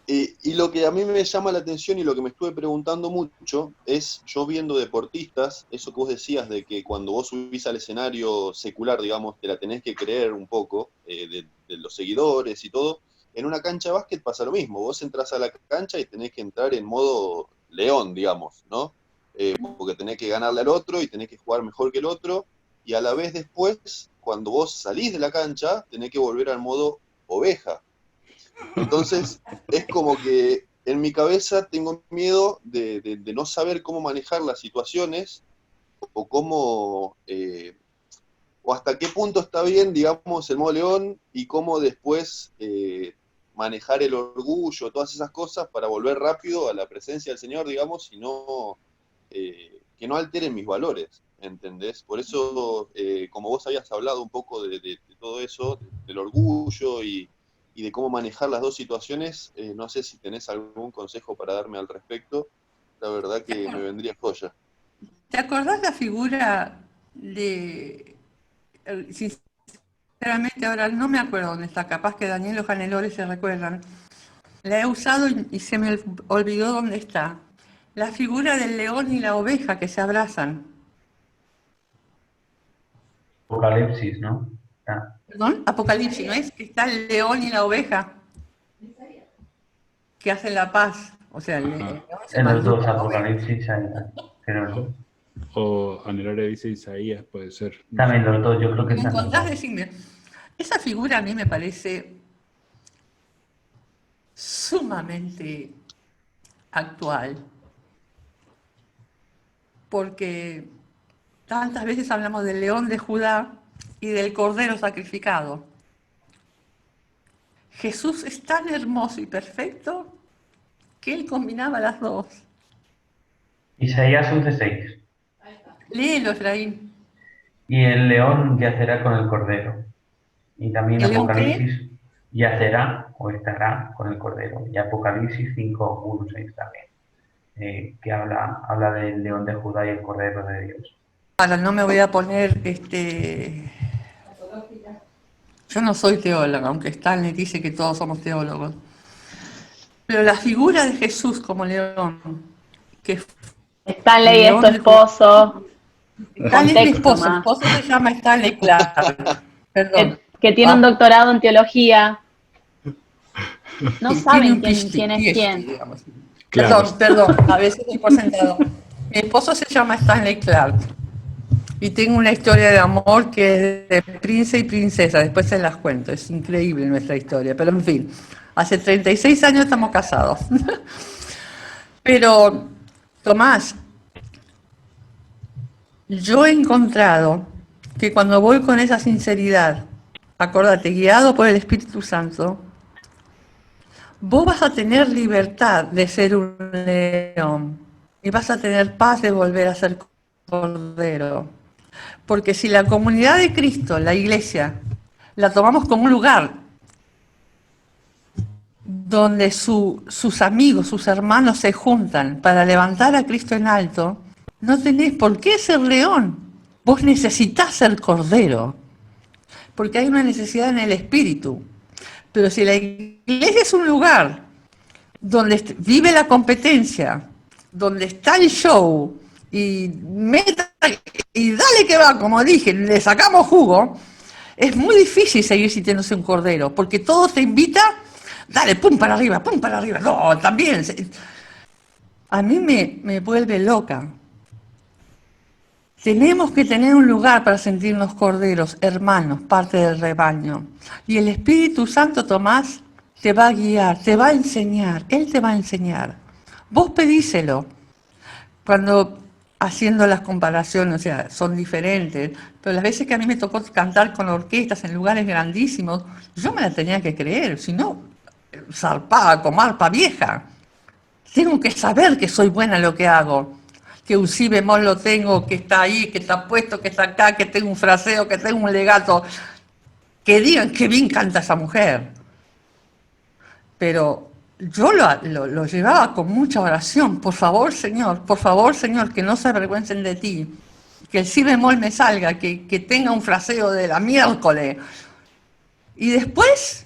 Y lo que a mí me llama la atención y lo que me estuve preguntando mucho es, yo viendo deportistas, eso que vos decías de que cuando vos subís al escenario secular, digamos, te la tenés que creer un poco, de de los seguidores y todo. En una cancha de básquet pasa lo mismo, vos entras a la cancha y tenés que entrar en modo león, digamos, ¿no? Porque tenés que ganarle al otro y tenés que jugar mejor que el otro, y a la vez después, cuando vos salís de la cancha, tenés que volver al modo oveja. Entonces, es como que en mi cabeza tengo miedo de no saber cómo manejar las situaciones o cómo, o hasta qué punto está bien, digamos, el modo león y cómo después manejar el orgullo, todas esas cosas para volver rápido a la presencia del Señor, digamos, y no, que no alteren mis valores, ¿entendés? Por eso, como vos habías hablado un poco de todo eso, del orgullo y de cómo manejar las dos situaciones, no sé si tenés algún consejo para darme al respecto, la verdad que me vendría joya. ¿Te acordás la figura de... Sinceramente ahora no me acuerdo dónde está, capaz que Daniel o Janelores se recuerdan. La he usado y se me olvidó dónde está. La figura del león y la oveja que se abrazan. Apocalipsis, ¿no? Ah. ¿Perdón? Apocalipsis, ¿no es? Que está el león y la oveja que hacen la paz. O sea, el león se En los mantuvo dos la oveja. Apocalipsis hay, creo, ¿no? O Anhelare dice Isaías, puede ser. También los dos, yo creo que ¿Me están los encontrás? dos. Decime. Esa figura a mí me parece sumamente actual, porque tantas veces hablamos del león de Judá y del cordero sacrificado. Jesús es tan hermoso y perfecto que él combinaba las dos. Isaías 11:6. Léelo, Efraín. Y el león yacerá con el cordero. Y también ¿El león qué? Apocalipsis yacerá o estará con el cordero. Y Apocalipsis 5:1-6 también. Que habla del león de Judá y el cordero de Dios. Ahora no me voy a poner, yo no soy teóloga, aunque Stanley dice que todos somos teólogos. Pero la figura de Jesús como león, que Stanley es león tu de Judá. esposo. Stanley es mi Contexto esposo, el más. esposo se llama Stanley Clark. Perdón. Que tiene un doctorado en teología. No Y saben tiene un quién es PhD, quién. digamos. Claro. Perdón, a veces estoy por sentado. Mi esposo se llama Stanley Clark. Y tengo una historia de amor que es de príncipe y princesa, después se las cuento, es increíble nuestra historia, pero en fin, hace 36 años estamos casados. Pero, Tomás, yo he encontrado que cuando voy con esa sinceridad, acordate, guiado por el Espíritu Santo, vos vas a tener libertad de ser un león y vas a tener paz de volver a ser cordero. Porque si la comunidad de Cristo, la iglesia, la tomamos como un lugar donde sus amigos, sus hermanos se juntan para levantar a Cristo en alto, no tenés por qué ser león. Vos necesitás ser cordero, porque hay una necesidad en el espíritu. Pero si la iglesia es un lugar donde vive la competencia, donde está el show, y dale que va, como dije, le sacamos jugo, es muy difícil seguir sintiéndose un cordero, porque todo te invita, dale, pum para arriba, no, también. A mí me vuelve loca. Tenemos que tener un lugar para sentirnos corderos, hermanos, parte del rebaño. Y el Espíritu Santo, Tomás, te va a guiar, te va a enseñar, Él te va a enseñar. Vos pedíselo. Cuando haciendo las comparaciones, o sea, son diferentes, pero las veces que a mí me tocó cantar con orquestas en lugares grandísimos, yo me la tenía que creer, si no, zarpada como arpa vieja. Tengo que saber que soy buena en lo que hago, que un si bemol lo tengo, que está ahí, que está puesto, que está acá, que tengo un fraseo, que tengo un legato, que digan que bien canta esa mujer. Pero yo lo llevaba con mucha oración. Por favor, Señor, que no se avergüencen de ti. Que el si bemol me salga, que tenga un fraseo de la miércoles. Y después,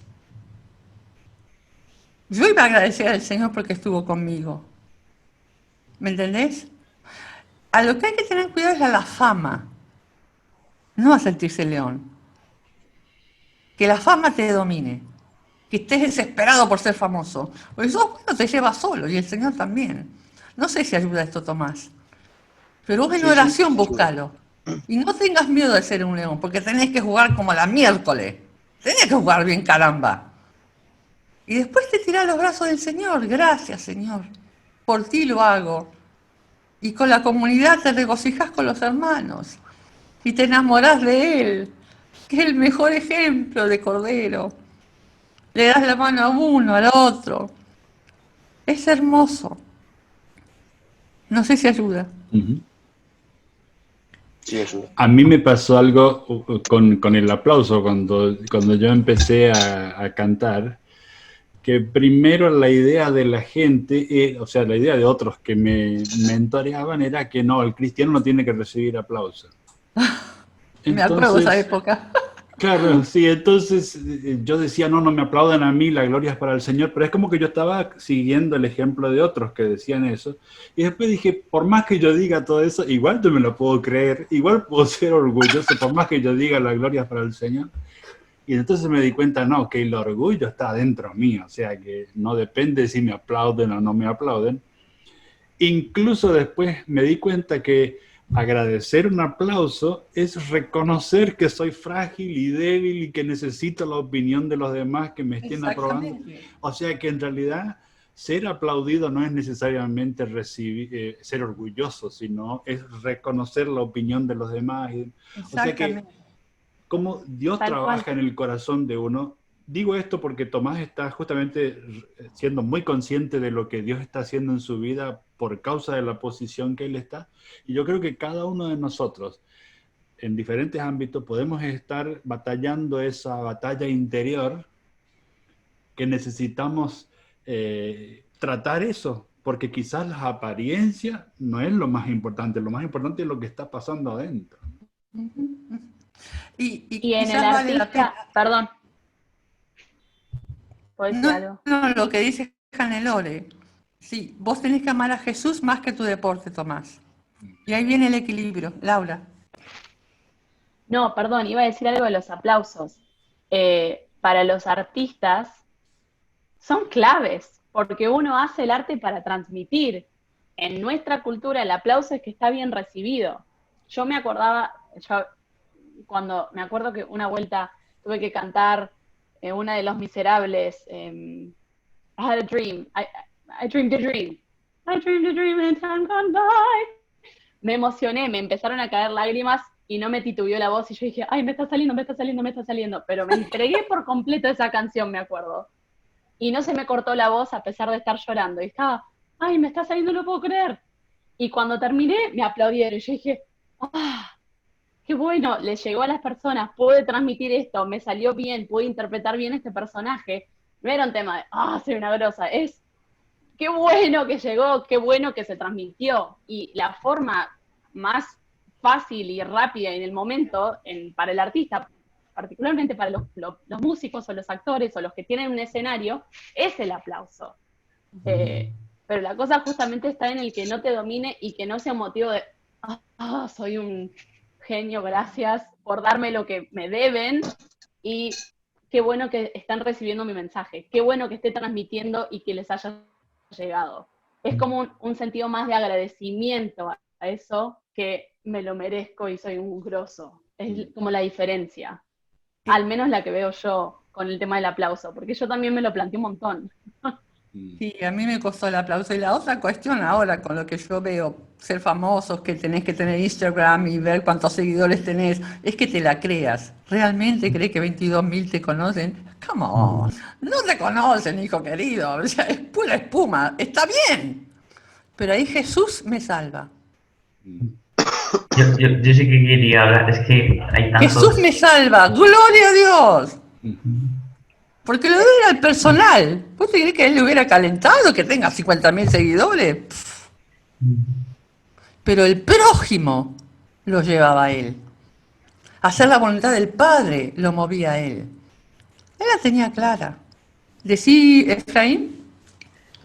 yo iba a agradecer al Señor porque estuvo conmigo. ¿Me entendés? A lo que hay que tener cuidado es a la fama, no a sentirse león. que la fama te domine, que estés desesperado por ser famoso. Porque sos bueno, te lleva solo, y el Señor también. No sé si ayuda esto, Tomás. Pero vos en oración búscalo. Y no tengas miedo de ser un león, porque tenés que jugar como la miércoles. Tenés que jugar bien, caramba. Y después te tirás a los brazos del Señor. Gracias, Señor. Por ti lo hago. Y con la comunidad te regocijas con los hermanos. Y te enamorás de Él, que es el mejor ejemplo de Cordero. Le das la mano a uno, al otro. Es hermoso. No sé si ayuda. Sí, ayuda. A mí me pasó algo con el aplauso cuando yo empecé a cantar, que primero la idea de la gente, o sea, la idea de otros que me mentoreaban era que no, el cristiano no tiene que recibir aplauso. Me acuerdo de esa época. Claro, sí, entonces yo decía, no me aplaudan a mí, la gloria es para el Señor, pero es como que yo estaba siguiendo el ejemplo de otros que decían eso, y después dije, por más que yo diga todo eso, igual yo me lo puedo creer, igual puedo ser orgulloso, por más que yo diga la gloria es para el Señor. Y entonces me di cuenta, no, que el orgullo está dentro mío, o sea, que no depende si me aplauden o no me aplauden. Incluso después me di cuenta que agradecer un aplauso es reconocer que soy frágil y débil y que necesito la opinión de los demás que me estén aprobando. O sea que en realidad ser aplaudido no es necesariamente ser orgulloso, sino es reconocer la opinión de los demás. O sea que como Dios trabaja en el corazón de uno. Digo esto porque Tomás está justamente siendo muy consciente de lo que Dios está haciendo en su vida por causa de la posición que él está. Y yo creo que cada uno de nosotros, en diferentes ámbitos, podemos estar batallando esa batalla interior que necesitamos tratar eso, porque quizás las apariencias no es lo más importante es lo que está pasando adentro. Y en el artista, perdón. No, lo que dice Hannelore. Sí, vos tenés que amar a Jesús más que tu deporte, Tomás. Y ahí viene el equilibrio. Laura. No, perdón, iba a decir algo de los aplausos. Para los artistas son claves, porque uno hace el arte para transmitir. En nuestra cultura el aplauso es que está bien recibido. Yo me acordaba, me acuerdo que una vuelta tuve que cantar una de Los Miserables, I had a dream, I dreamed a dream, I dreamed a dream and time gone by. Me emocioné, me empezaron a caer lágrimas y no me titubeó la voz y yo dije, ay, me está saliendo, pero me entregué por completo a esa canción, me acuerdo. Y no se me cortó la voz a pesar de estar llorando, y estaba, ay, me está saliendo, no lo puedo creer. Y cuando terminé, me aplaudieron, y yo dije, qué bueno, le llegó a las personas, pude transmitir esto, me salió bien, pude interpretar bien este personaje. No era un tema de, soy una grosa, es, qué bueno que llegó, qué bueno que se transmitió. Y la forma más fácil y rápida en el momento, para el artista, particularmente para los músicos o los actores o los que tienen un escenario, es el aplauso. Pero la cosa justamente está en el que no te domine y que no sea un motivo de, soy un genio, gracias por darme lo que me deben y qué bueno que están recibiendo mi mensaje, qué bueno que esté transmitiendo y que les haya llegado. Es como un sentido más de agradecimiento a eso que me lo merezco y soy un grosso. Es como la diferencia, al menos la que veo yo con el tema del aplauso, porque yo también me lo planteé un montón. Sí, a mí me costó el aplauso. Y la otra cuestión ahora, con lo que yo veo, ser famosos, que tenés que tener Instagram y ver cuántos seguidores tenés, es que te la creas. ¿Realmente crees que 22.000 te conocen? Come on, no te conocen, hijo querido. O sea, es pura espuma, está bien. Pero ahí Jesús me salva. Yo sí que quería hablar, es que hay tantos... Jesús me salva, gloria a Dios. Porque lo era al personal. ¿Vos te crees que él le hubiera calentado que tenga 50.000 seguidores? Pff. Pero el prójimo lo llevaba a él. Hacer la voluntad del Padre lo movía a él. Él la tenía clara. ¿Decí, Efraín?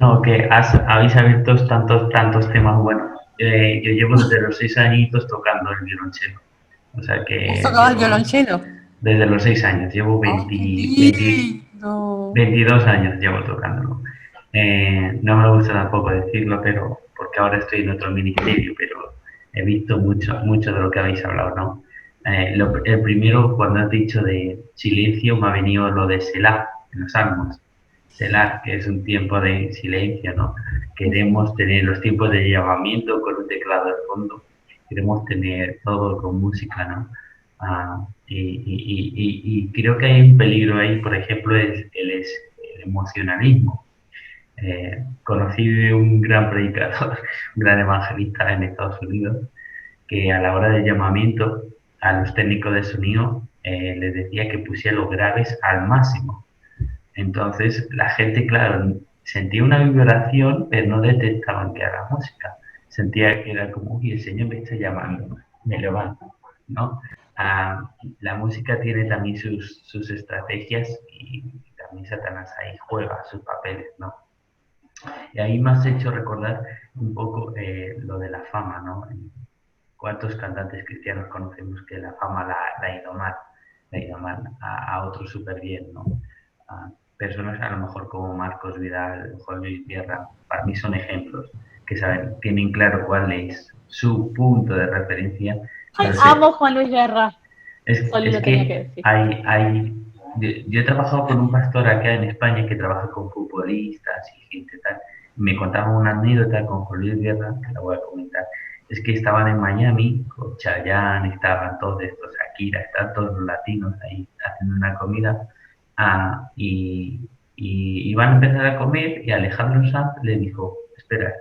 No, que habéis abierto tantos temas buenos. Yo llevo desde los 6 añitos tocando el violonchelo. O sea que... ¿Has tocado el violonchelo? Desde los 6 años, llevo 22 años llevo tocándolo. No me gusta tampoco decirlo, pero porque ahora estoy en otro ministerio, pero he visto mucho de lo que habéis hablado, ¿no? El primero, cuando has dicho de silencio, me ha venido lo de Selah, en los Salmos. Selah, que es un tiempo de silencio, ¿no? Queremos tener los tiempos de llamamiento con un teclado de fondo. Queremos tener todo con música, ¿no? Y creo que hay un peligro ahí, por ejemplo, es el emocionalismo. Conocí de un gran predicador, un gran evangelista en Estados Unidos, que a la hora del llamamiento a los técnicos de sonido les decía que pusiera los graves al máximo. Entonces la gente, claro, sentía una vibración, pero no detectaban que era música. Sentía que era como, uy, el Señor me está llamando, me levanto, ¿no? La música tiene también sus estrategias y también Satanás ahí juega sus papeles, ¿no? Y ahí me has hecho recordar un poco lo de la fama, ¿no? ¿Cuántos cantantes cristianos conocemos que la fama la ha ido mal a otros súper bien, ¿no? Personas a lo mejor como Marcos Vidal, Juan Luis Guerra, para mí son ejemplos que saben, tienen claro cuál es su punto de referencia. Amo Juan Luis Guerra. Solo lo tenía que decir. Yo he trabajado con un pastor acá en España que trabaja con futbolistas y gente tal. Me contaba una anécdota con Juan Luis Guerra, que la voy a comentar. Es que estaban en Miami con Chayanne, estaban todos estos, Shakira, estaban todos los latinos ahí haciendo una comida. Y iban a empezar a comer y Alejandro Sanz le dijo, espera,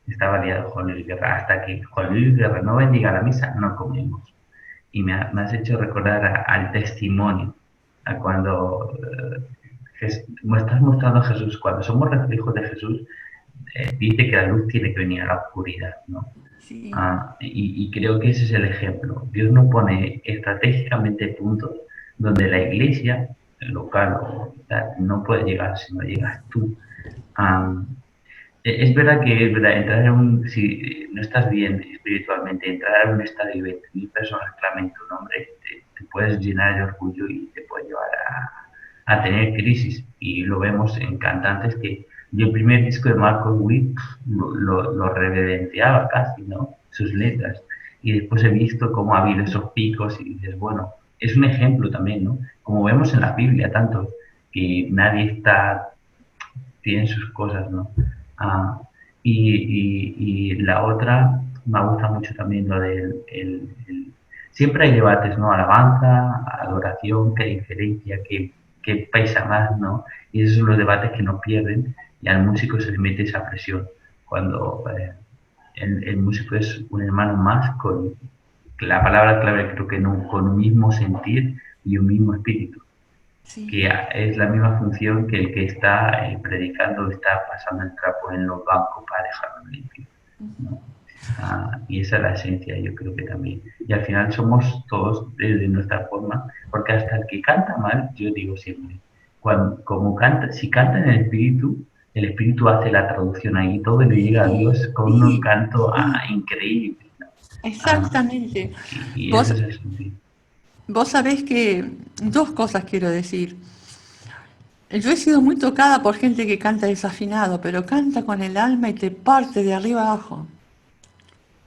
estaba liado Juan Luis Guerra, hasta que Juan Luis Guerra no bendiga la misa, no comemos. Y me has hecho recordar al testimonio, a cuando me estás mostrando a Jesús. Cuando somos reflejos de Jesús, dice que la luz tiene que venir a la oscuridad, ¿no? Sí. Y creo que ese es el ejemplo. Dios nos pone estratégicamente puntos donde la iglesia local o tal, no puede llegar si no llegas tú. Es verdad que entrar en si no estás bien espiritualmente, entrar en un estadio de 20.000 personas clamen tu nombre, te puedes llenar de orgullo y te puede llevar a tener crisis. Y lo vemos en cantantes que yo el primer disco de Marcos Witt lo reverenciaba casi, ¿no? Sus letras. Y después he visto cómo ha habido esos picos y dices, bueno, es un ejemplo también, ¿no? Como vemos en la Biblia, tanto que nadie tiene sus cosas, ¿no? Y la otra, me gusta mucho también lo del... siempre hay debates, ¿no? Alabanza, adoración, qué diferencia, qué pesa más, ¿no? Y esos son los debates que no pierden y al músico se le mete esa presión. Cuando el músico es un hermano más con la palabra clave, creo que no, con un mismo sentir y un mismo espíritu. Sí. Que es la misma función que el que está predicando, está pasando el trapo en los bancos para dejarlo limpio, ¿no? Y esa es la esencia, yo creo que también. Y al final somos todos desde nuestra forma, porque hasta el que canta mal, yo digo siempre, si canta en el espíritu hace la traducción ahí, todo le llega a Dios con un canto increíble, ¿no? Exactamente. Y eso es el sentido. Vos sabés que dos cosas quiero decir. Yo he sido muy tocada por gente que canta desafinado, pero canta con el alma y te parte de arriba abajo.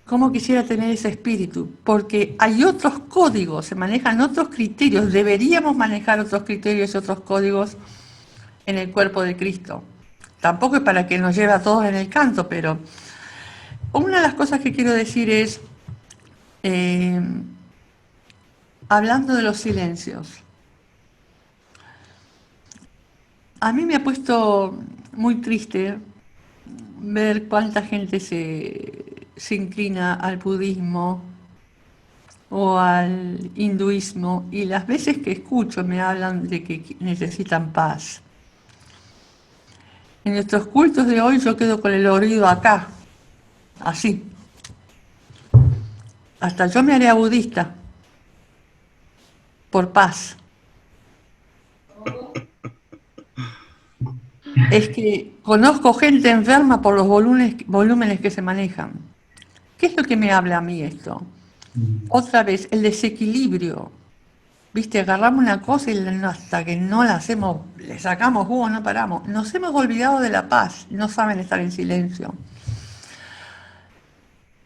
¿Cómo quisiera tener ese espíritu? Porque hay otros códigos, se manejan otros criterios, deberíamos manejar otros criterios y otros códigos en el cuerpo de Cristo. Tampoco es para que nos lleve a todos en el canto, pero una de las cosas que quiero decir es... hablando de los silencios, a mí me ha puesto muy triste ver cuánta gente se inclina al budismo o al hinduismo y las veces que escucho me hablan de que necesitan paz. En nuestros cultos de hoy yo quedo con el oído acá, así. Hasta yo me haré budista. Por paz. Es que conozco gente enferma por los volúmenes que se manejan. ¿Qué es lo que me habla a mí esto? Otra vez, el desequilibrio Viste, agarramos una cosa y hasta que no la hacemos, le sacamos jugo, no paramos. Nos hemos olvidado de la paz, no saben estar en silencio.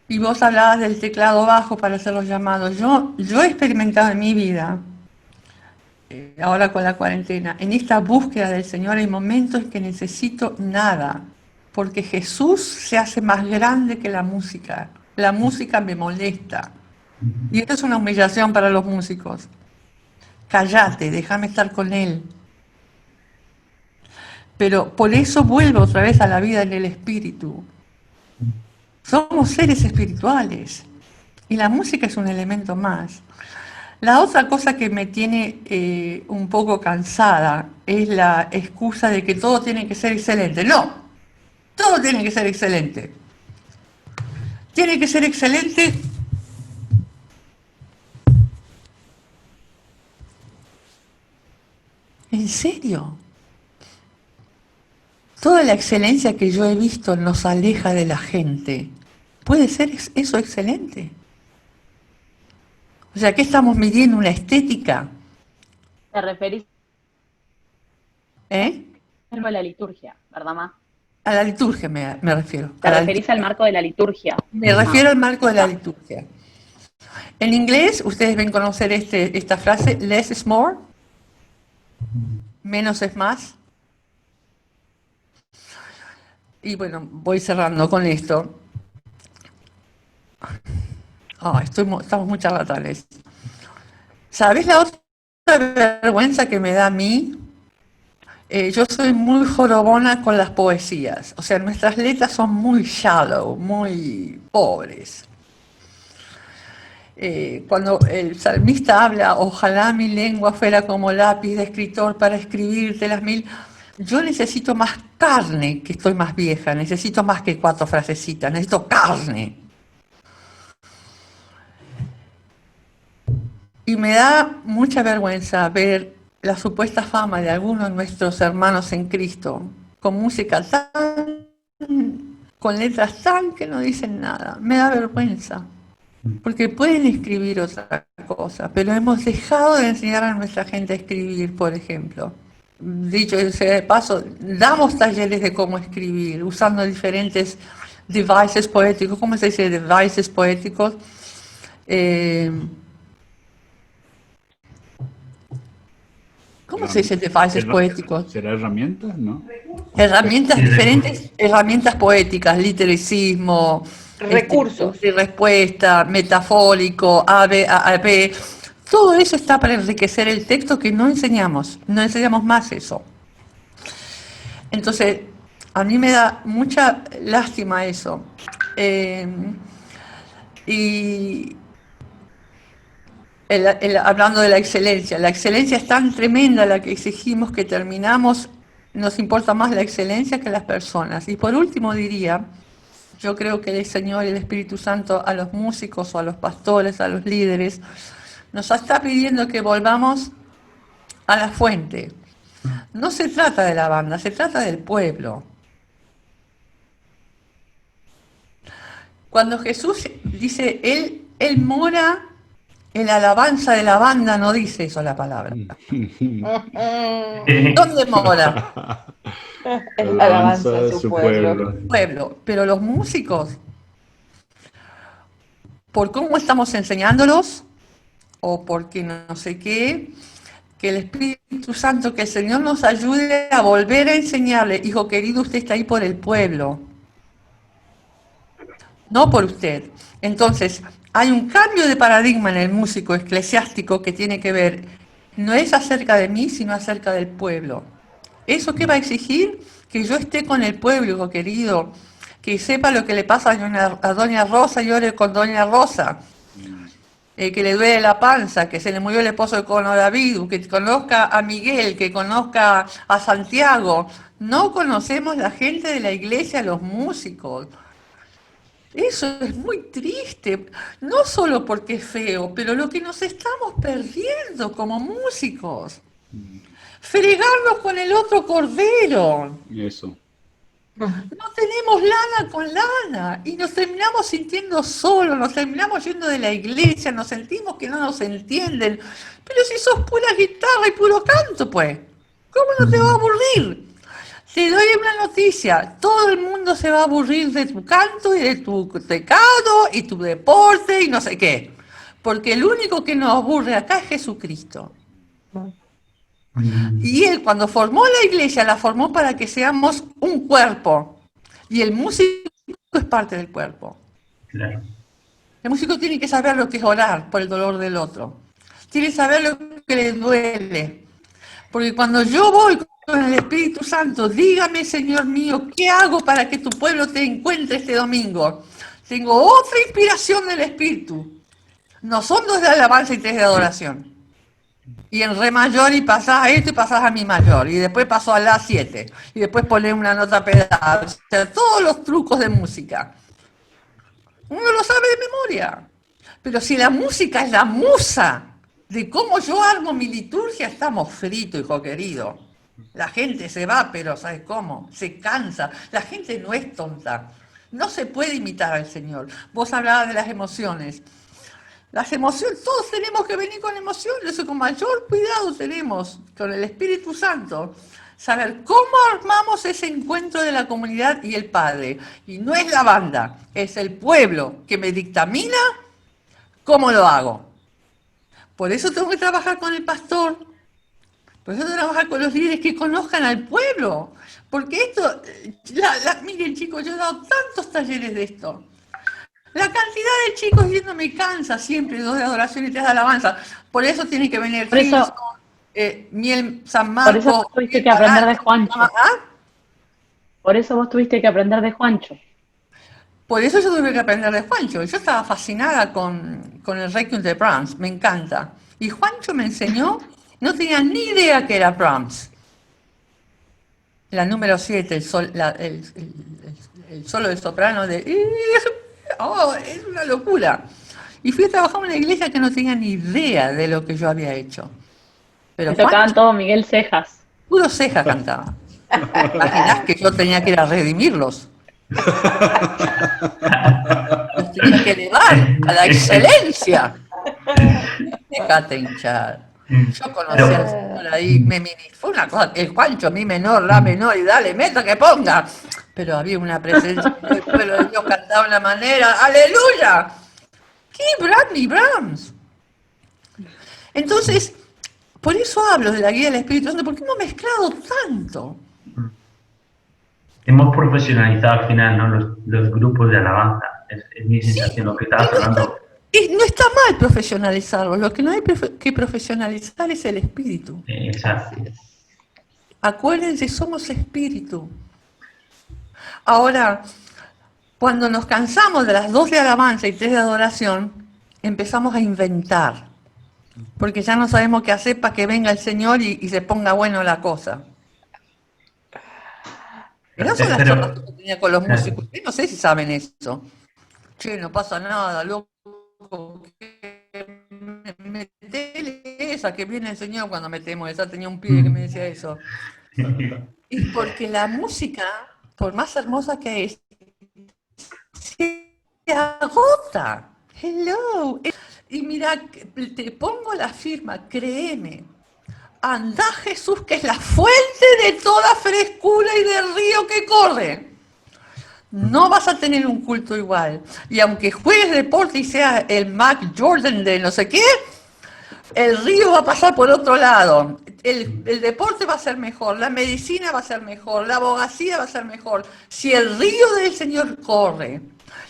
Y vos hablabas del teclado bajo para hacer los llamados. Yo he experimentado en mi vida, ahora con la cuarentena, en esta búsqueda del Señor hay momentos en que necesito nada, porque Jesús se hace más grande que la música. La música me molesta. Y esto es una humillación para los músicos. Cállate, déjame estar con Él. Pero por eso vuelvo otra vez a la vida en el espíritu. Somos seres espirituales y la música es un elemento más. La otra cosa que me tiene un poco cansada es la excusa de que todo tiene que ser excelente. No, todo tiene que ser excelente. Tiene que ser excelente. ¿En serio? Toda la excelencia que yo he visto nos aleja de la gente. ¿Puede ser eso excelente? O sea, ¿qué estamos midiendo? ¿Una estética? ¿Te referís a la liturgia, verdad, Ma? A la liturgia me refiero. ¿Te referís al marco de la liturgia? Me refiero al marco de la liturgia. En inglés, ustedes ven conocer esta frase, less is more, menos es más. Y bueno, voy cerrando con esto. Estamos muy charlatanes. ¿Sabes la otra vergüenza que me da a mí? Yo soy muy jorobona con las poesías. O sea, nuestras letras son muy shallow, muy pobres. Cuando el salmista habla, ojalá mi lengua fuera como lápiz de escritor para escribirte las mil... Yo necesito más carne, que estoy más vieja, necesito más que 4 frasecitas, necesito carne. Y me da mucha vergüenza ver la supuesta fama de algunos de nuestros hermanos en Cristo, con música con letras tan que no dicen nada. Me da vergüenza, porque pueden escribir otra cosa, pero hemos dejado de enseñar a nuestra gente a escribir, por ejemplo. Dicho sea de paso, damos talleres de cómo escribir, usando diferentes devices poéticos. ¿Cómo se dice devices poéticos? ¿Cómo se dice devices poéticos? ¿Será herramientas, no? Herramientas diferentes, herramientas poéticas, literacismo, recursos de respuesta, metafórico, AB. Todo eso está para enriquecer el texto que no enseñamos más eso. Entonces, a mí me da mucha lástima eso. Hablando de la excelencia es tan tremenda la que exigimos que terminamos, nos importa más la excelencia que las personas. Y por último diría, yo creo que el Señor y el Espíritu Santo a los músicos o a los pastores, a los líderes, nos está pidiendo que volvamos a la fuente. No se trata de la banda, se trata del pueblo. Cuando Jesús dice, Él mora en la alabanza de la banda, no dice eso la palabra. ¿Dónde mora? En la alabanza de su pueblo. Pero los músicos, por cómo estamos enseñándolos, o porque no sé qué, que el Espíritu Santo, que el Señor nos ayude a volver a enseñarle, hijo querido, usted está ahí por el pueblo, no por usted. Entonces, hay un cambio de paradigma en el músico eclesiástico que tiene que ver, no es acerca de mí, sino acerca del pueblo. ¿Eso qué va a exigir? Que yo esté con el pueblo, hijo querido, que sepa lo que le pasa a doña Rosa y ore con doña Rosa. Que le duele la panza, que se le murió el esposo de coronavirus, que conozca a Miguel, que conozca a Santiago. No conocemos la gente de la iglesia, los músicos. Eso es muy triste, no solo porque es feo, pero lo que nos estamos perdiendo como músicos. Fregarnos con el otro cordero. Eso. No tenemos lana con lana y nos terminamos sintiendo solos, nos terminamos yendo de la iglesia, nos sentimos que no nos entienden. Pero si sos pura guitarra y puro canto, pues, ¿cómo no te va a aburrir? Te doy una noticia, todo el mundo se va a aburrir de tu canto y de tu teclado y tu deporte y no sé qué. Porque el único que nos aburre acá es Jesucristo. Y Él cuando formó la iglesia, la formó para que seamos un cuerpo. Y el músico es parte del cuerpo. Claro. El músico tiene que saber lo que es orar por el dolor del otro. Tiene que saber lo que le duele. Porque cuando yo voy con el Espíritu Santo, dígame, Señor mío, ¿qué hago para que tu pueblo te encuentre este domingo? Tengo otra inspiración del Espíritu. No son 2 de alabanza y 3 de adoración. Y en re mayor y pasás a esto y pasás a mi mayor. Y después pasó a la 7. Y después ponés una nota pedal. O sea, todos los trucos de música. Uno lo sabe de memoria. Pero si la música es la musa de cómo yo armo mi liturgia, estamos fritos, hijo querido. La gente se va, pero ¿sabes cómo? Se cansa. La gente no es tonta. No se puede imitar al Señor. Vos hablabas de las emociones. Las emociones, todos tenemos que venir con emociones, eso con mayor cuidado tenemos con el Espíritu Santo. Saber cómo armamos ese encuentro de la comunidad y el Padre. Y no es la banda, es el pueblo que me dictamina cómo lo hago. Por eso tengo que trabajar con el pastor, por eso tengo que trabajar con los líderes que conozcan al pueblo. Porque esto, miren chicos, yo he dado tantos talleres de esto. La cantidad de chicos yendo me cansa siempre, 2 de adoración y 3 de alabanza. Por eso tiene que venir Por eso, Miel San Marcos. por eso vos tuviste que aprender de Juancho. Por eso vos tuviste que aprender de Juancho. Por eso yo tuve que aprender de Juancho. Yo estaba fascinada con el Requiem de Brahms, me encanta. Y Juancho me enseñó, no tenía ni idea que era Brahms. La número 7, el solo de soprano de... Oh, es una locura. Y fui a trabajar en una iglesia que no tenía ni idea de lo que yo había hecho. Pero Me tocaban todo Miguel Cejas. Puro Cejas cantaba. Imaginás que yo tenía que ir a redimirlos. Los tenía que elevar a la excelencia. Déjate hinchar. Yo conocí al Señor ahí, fue una cosa, el Juancho, mi menor, la menor, y dale, meta que ponga. Pero había una presencia, el pueblo de Dios cantaba de una manera, ¡aleluya! ¿Qué Brahms? Entonces, por eso hablo de la guía del Espíritu Santo, porque hemos mezclado tanto. Hemos profesionalizado al final, ¿no? los grupos de alabanza. Es mi sensación, lo que estabas hablando. No está mal profesionalizarlo, lo que no hay que profesionalizar es el espíritu. Exacto. Acuérdense, somos espíritu. Ahora, cuando nos cansamos de las 2 de alabanza y 3 de adoración, empezamos a inventar, porque ya no sabemos qué hacer para que venga el Señor y se ponga bueno la cosa. Pero son las charlas que tenía con los músicos. Yo no sé si saben eso. Che, no pasa nada, loco. Metele esa que viene el Señor cuando metemos esa. Tenía un pibe que me decía eso. Y porque la música, por más hermosa que es, se agota. Hello. Y mira, te pongo la firma, créeme. Anda Jesús, que es la fuente de toda frescura y del río que corre. No vas a tener un culto igual. Y aunque juegues deporte y seas el Mac Jordan de no sé qué, el río va a pasar por otro lado. El deporte va a ser mejor, la medicina va a ser mejor, la abogacía va a ser mejor. Si el río del Señor corre,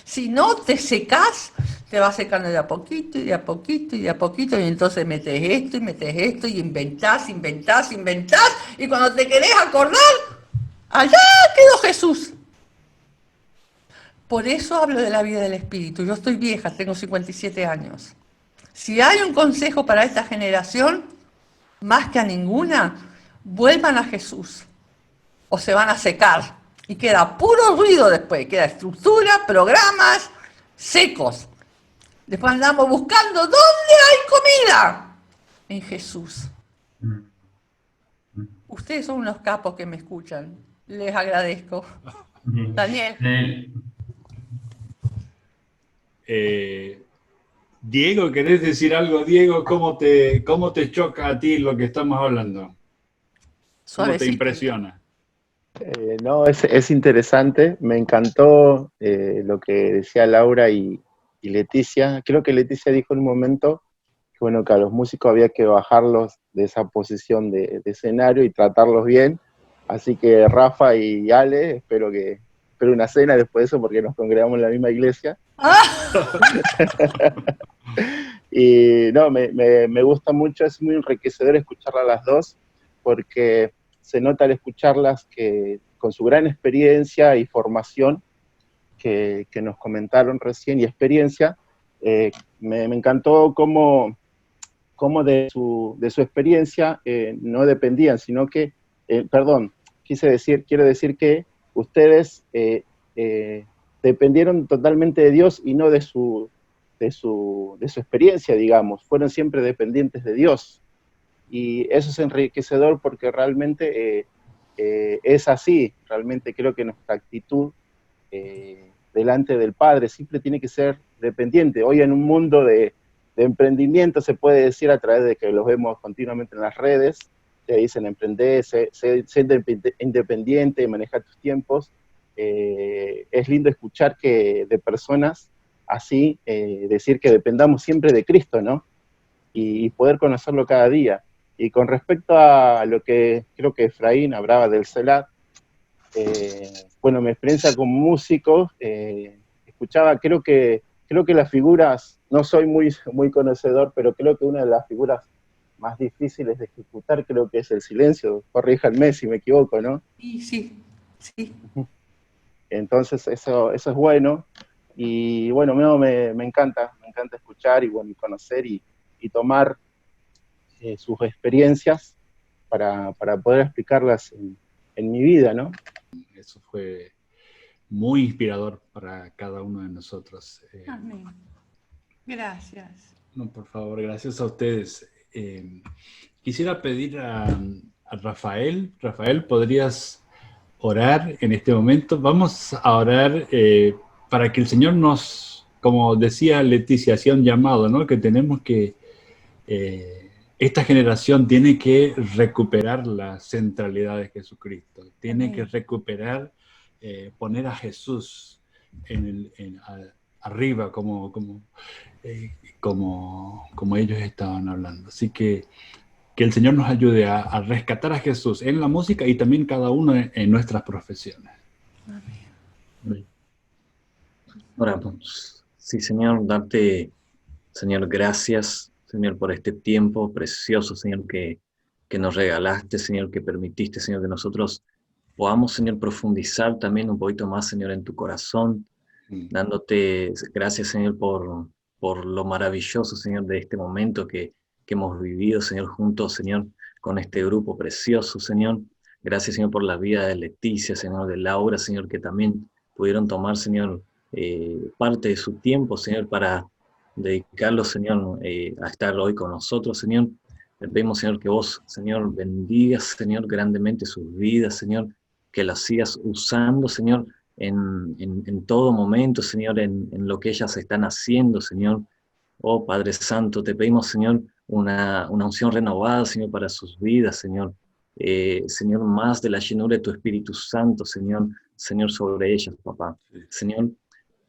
si no te secas, te vas secando de a poquito y de a poquito y de a poquito, y entonces metes esto y inventás, y cuando te querés acordar, allá quedó Jesús. Por eso hablo de la vida del Espíritu. Yo estoy vieja, tengo 57 años. Si hay un consejo para esta generación, más que a ninguna, vuelvan a Jesús o se van a secar y queda puro ruido después, queda estructura, programas secos. Después andamos buscando ¿dónde hay comida? En Jesús. Ustedes son unos capos que me escuchan, les agradezco. Daniel. Diego, ¿querés decir algo? Diego, ¿cómo te choca a ti lo que estamos hablando? ¿Cómo Suavecito. te impresiona? No, es interesante. Me encantó lo que decía Laura y Leticia. Creo que Leticia dijo en un momento que, bueno, que a los músicos había que bajarlos de esa posición de escenario y tratarlos bien. Así que Rafa y Ale, espero una cena después de eso porque nos congregamos en la misma iglesia. Y no, me gusta mucho, es muy enriquecedor escucharlas a las dos, porque se nota al escucharlas que con su gran experiencia y formación que nos comentaron recién y experiencia, me encantó cómo de su experiencia no dependían, sino que, quiero decir que ustedes dependieron totalmente de Dios y no de su experiencia, digamos, fueron siempre dependientes de Dios. Y eso es enriquecedor porque realmente es así. Realmente creo que nuestra actitud delante del Padre siempre tiene que ser dependiente. Hoy en un mundo de emprendimiento se puede decir, a través de que los vemos continuamente en las redes, te dicen emprender, ser independiente, manejar tus tiempos. Es lindo escuchar que de personas así, decir que dependamos siempre de Cristo, ¿no? Y poder conocerlo cada día. Y con respecto a lo que creo que Efraín hablaba del CELAT, bueno, mi experiencia como músico, escuchaba, creo que las figuras, no soy muy conocedor, pero creo que una de las figuras más difíciles de ejecutar creo que es el silencio. Corríjanme si me equivoco, ¿no? Sí. Entonces eso es bueno. Y bueno, me encanta escuchar y bueno, conocer y tomar sus experiencias para poder explicarlas en mi vida, ¿no? Eso fue muy inspirador para cada uno de nosotros. Amén. Gracias. No, por favor, gracias a ustedes. Quisiera pedir a Rafael. Rafael, ¿podrías orar en este momento? Vamos a orar para que el Señor nos, como decía Leticia, hacía un llamado, ¿no? Que tenemos que, esta generación tiene que recuperar la centralidad de Jesucristo, tiene que recuperar, poner a Jesús arriba, como ellos estaban hablando. Así que el Señor nos ayude a rescatar a Jesús en la música y también cada uno en nuestras profesiones. Amén. Oramos. Sí, Señor, darte, Señor, gracias, Señor, por este tiempo precioso, Señor, que nos regalaste, Señor, que permitiste, Señor, que nosotros podamos, Señor, profundizar también un poquito más, Señor, en tu corazón, dándote gracias, Señor, por lo maravilloso, Señor, de este momento que hemos vivido, Señor, juntos, Señor, con este grupo precioso, Señor. Gracias, Señor, por la vida de Leticia, Señor, de Laura, Señor, que también pudieron tomar, Señor, parte de su tiempo, Señor, para dedicarlo, Señor, a estar hoy con nosotros, Señor. Le pedimos, Señor, que vos, Señor, bendigas, Señor, grandemente sus vidas, Señor, que las sigas usando, Señor, en todo momento, Señor, en lo que ellas están haciendo, Señor. Oh, Padre Santo, te pedimos, Señor, una unción renovada, Señor, para sus vidas, Señor. Señor, más de la llenura de tu Espíritu Santo, Señor, sobre ellas, papá. Señor,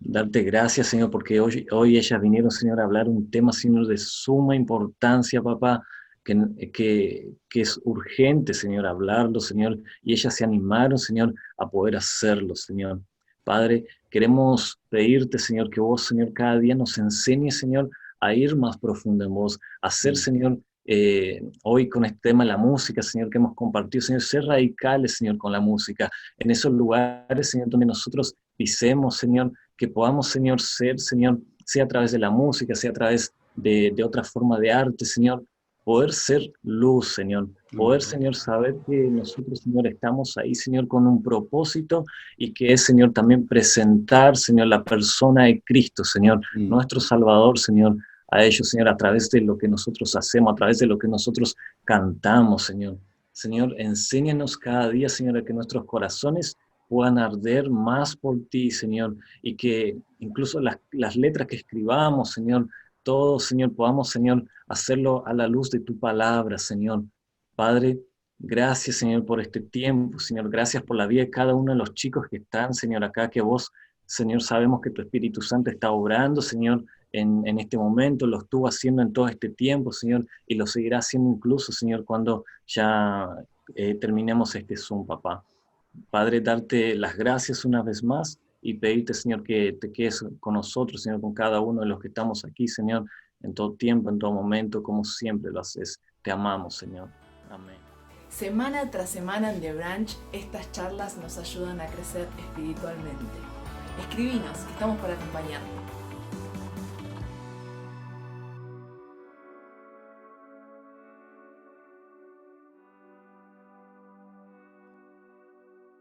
darte gracias, Señor, porque hoy ellas vinieron, Señor, a hablar un tema, Señor, de suma importancia, papá, que es urgente, Señor, hablarlo, Señor, y ellas se animaron, Señor, a poder hacerlo, Señor. Padre, queremos pedirte, Señor, que vos, Señor, cada día nos enseñes, Señor, a ir más profundo en vos, a ser, Señor, hoy con este tema de la música, Señor, que hemos compartido, Señor, ser radicales, Señor, con la música, en esos lugares, Señor, donde nosotros pisemos, Señor, que podamos, Señor, ser, Señor, sea a través de la música, sea a través de otra forma de arte, Señor, poder ser luz, Señor, poder, Señor, saber que nosotros, Señor, estamos ahí, Señor, con un propósito y que es, Señor, también presentar, Señor, la persona de Cristo, Señor, nuestro Salvador, Señor, a ellos, Señor, a través de lo que nosotros hacemos, a través de lo que nosotros cantamos, Señor. Señor, enséñanos cada día, Señor, a que nuestros corazones puedan arder más por ti, Señor, y que incluso las letras que escribamos, Señor, todo, Señor, podamos, Señor, hacerlo a la luz de tu palabra, Señor. Padre, gracias, Señor, por este tiempo, Señor, gracias por la vida de cada uno de los chicos que están, Señor, acá, que vos, Señor, sabemos que tu Espíritu Santo está obrando, Señor, en este momento, lo estuvo haciendo en todo este tiempo, Señor, y lo seguirá haciendo incluso, Señor, cuando ya terminemos este Zoom, papá. Padre, darte las gracias una vez más y pedirte, Señor, que te quedes con nosotros, Señor, con cada uno de los que estamos aquí, Señor, en todo tiempo, en todo momento, como siempre lo haces. Te amamos, Señor. Amén. Semana tras semana en The Branch, estas charlas nos ayudan a crecer espiritualmente. Escribinos, que estamos para acompañarte.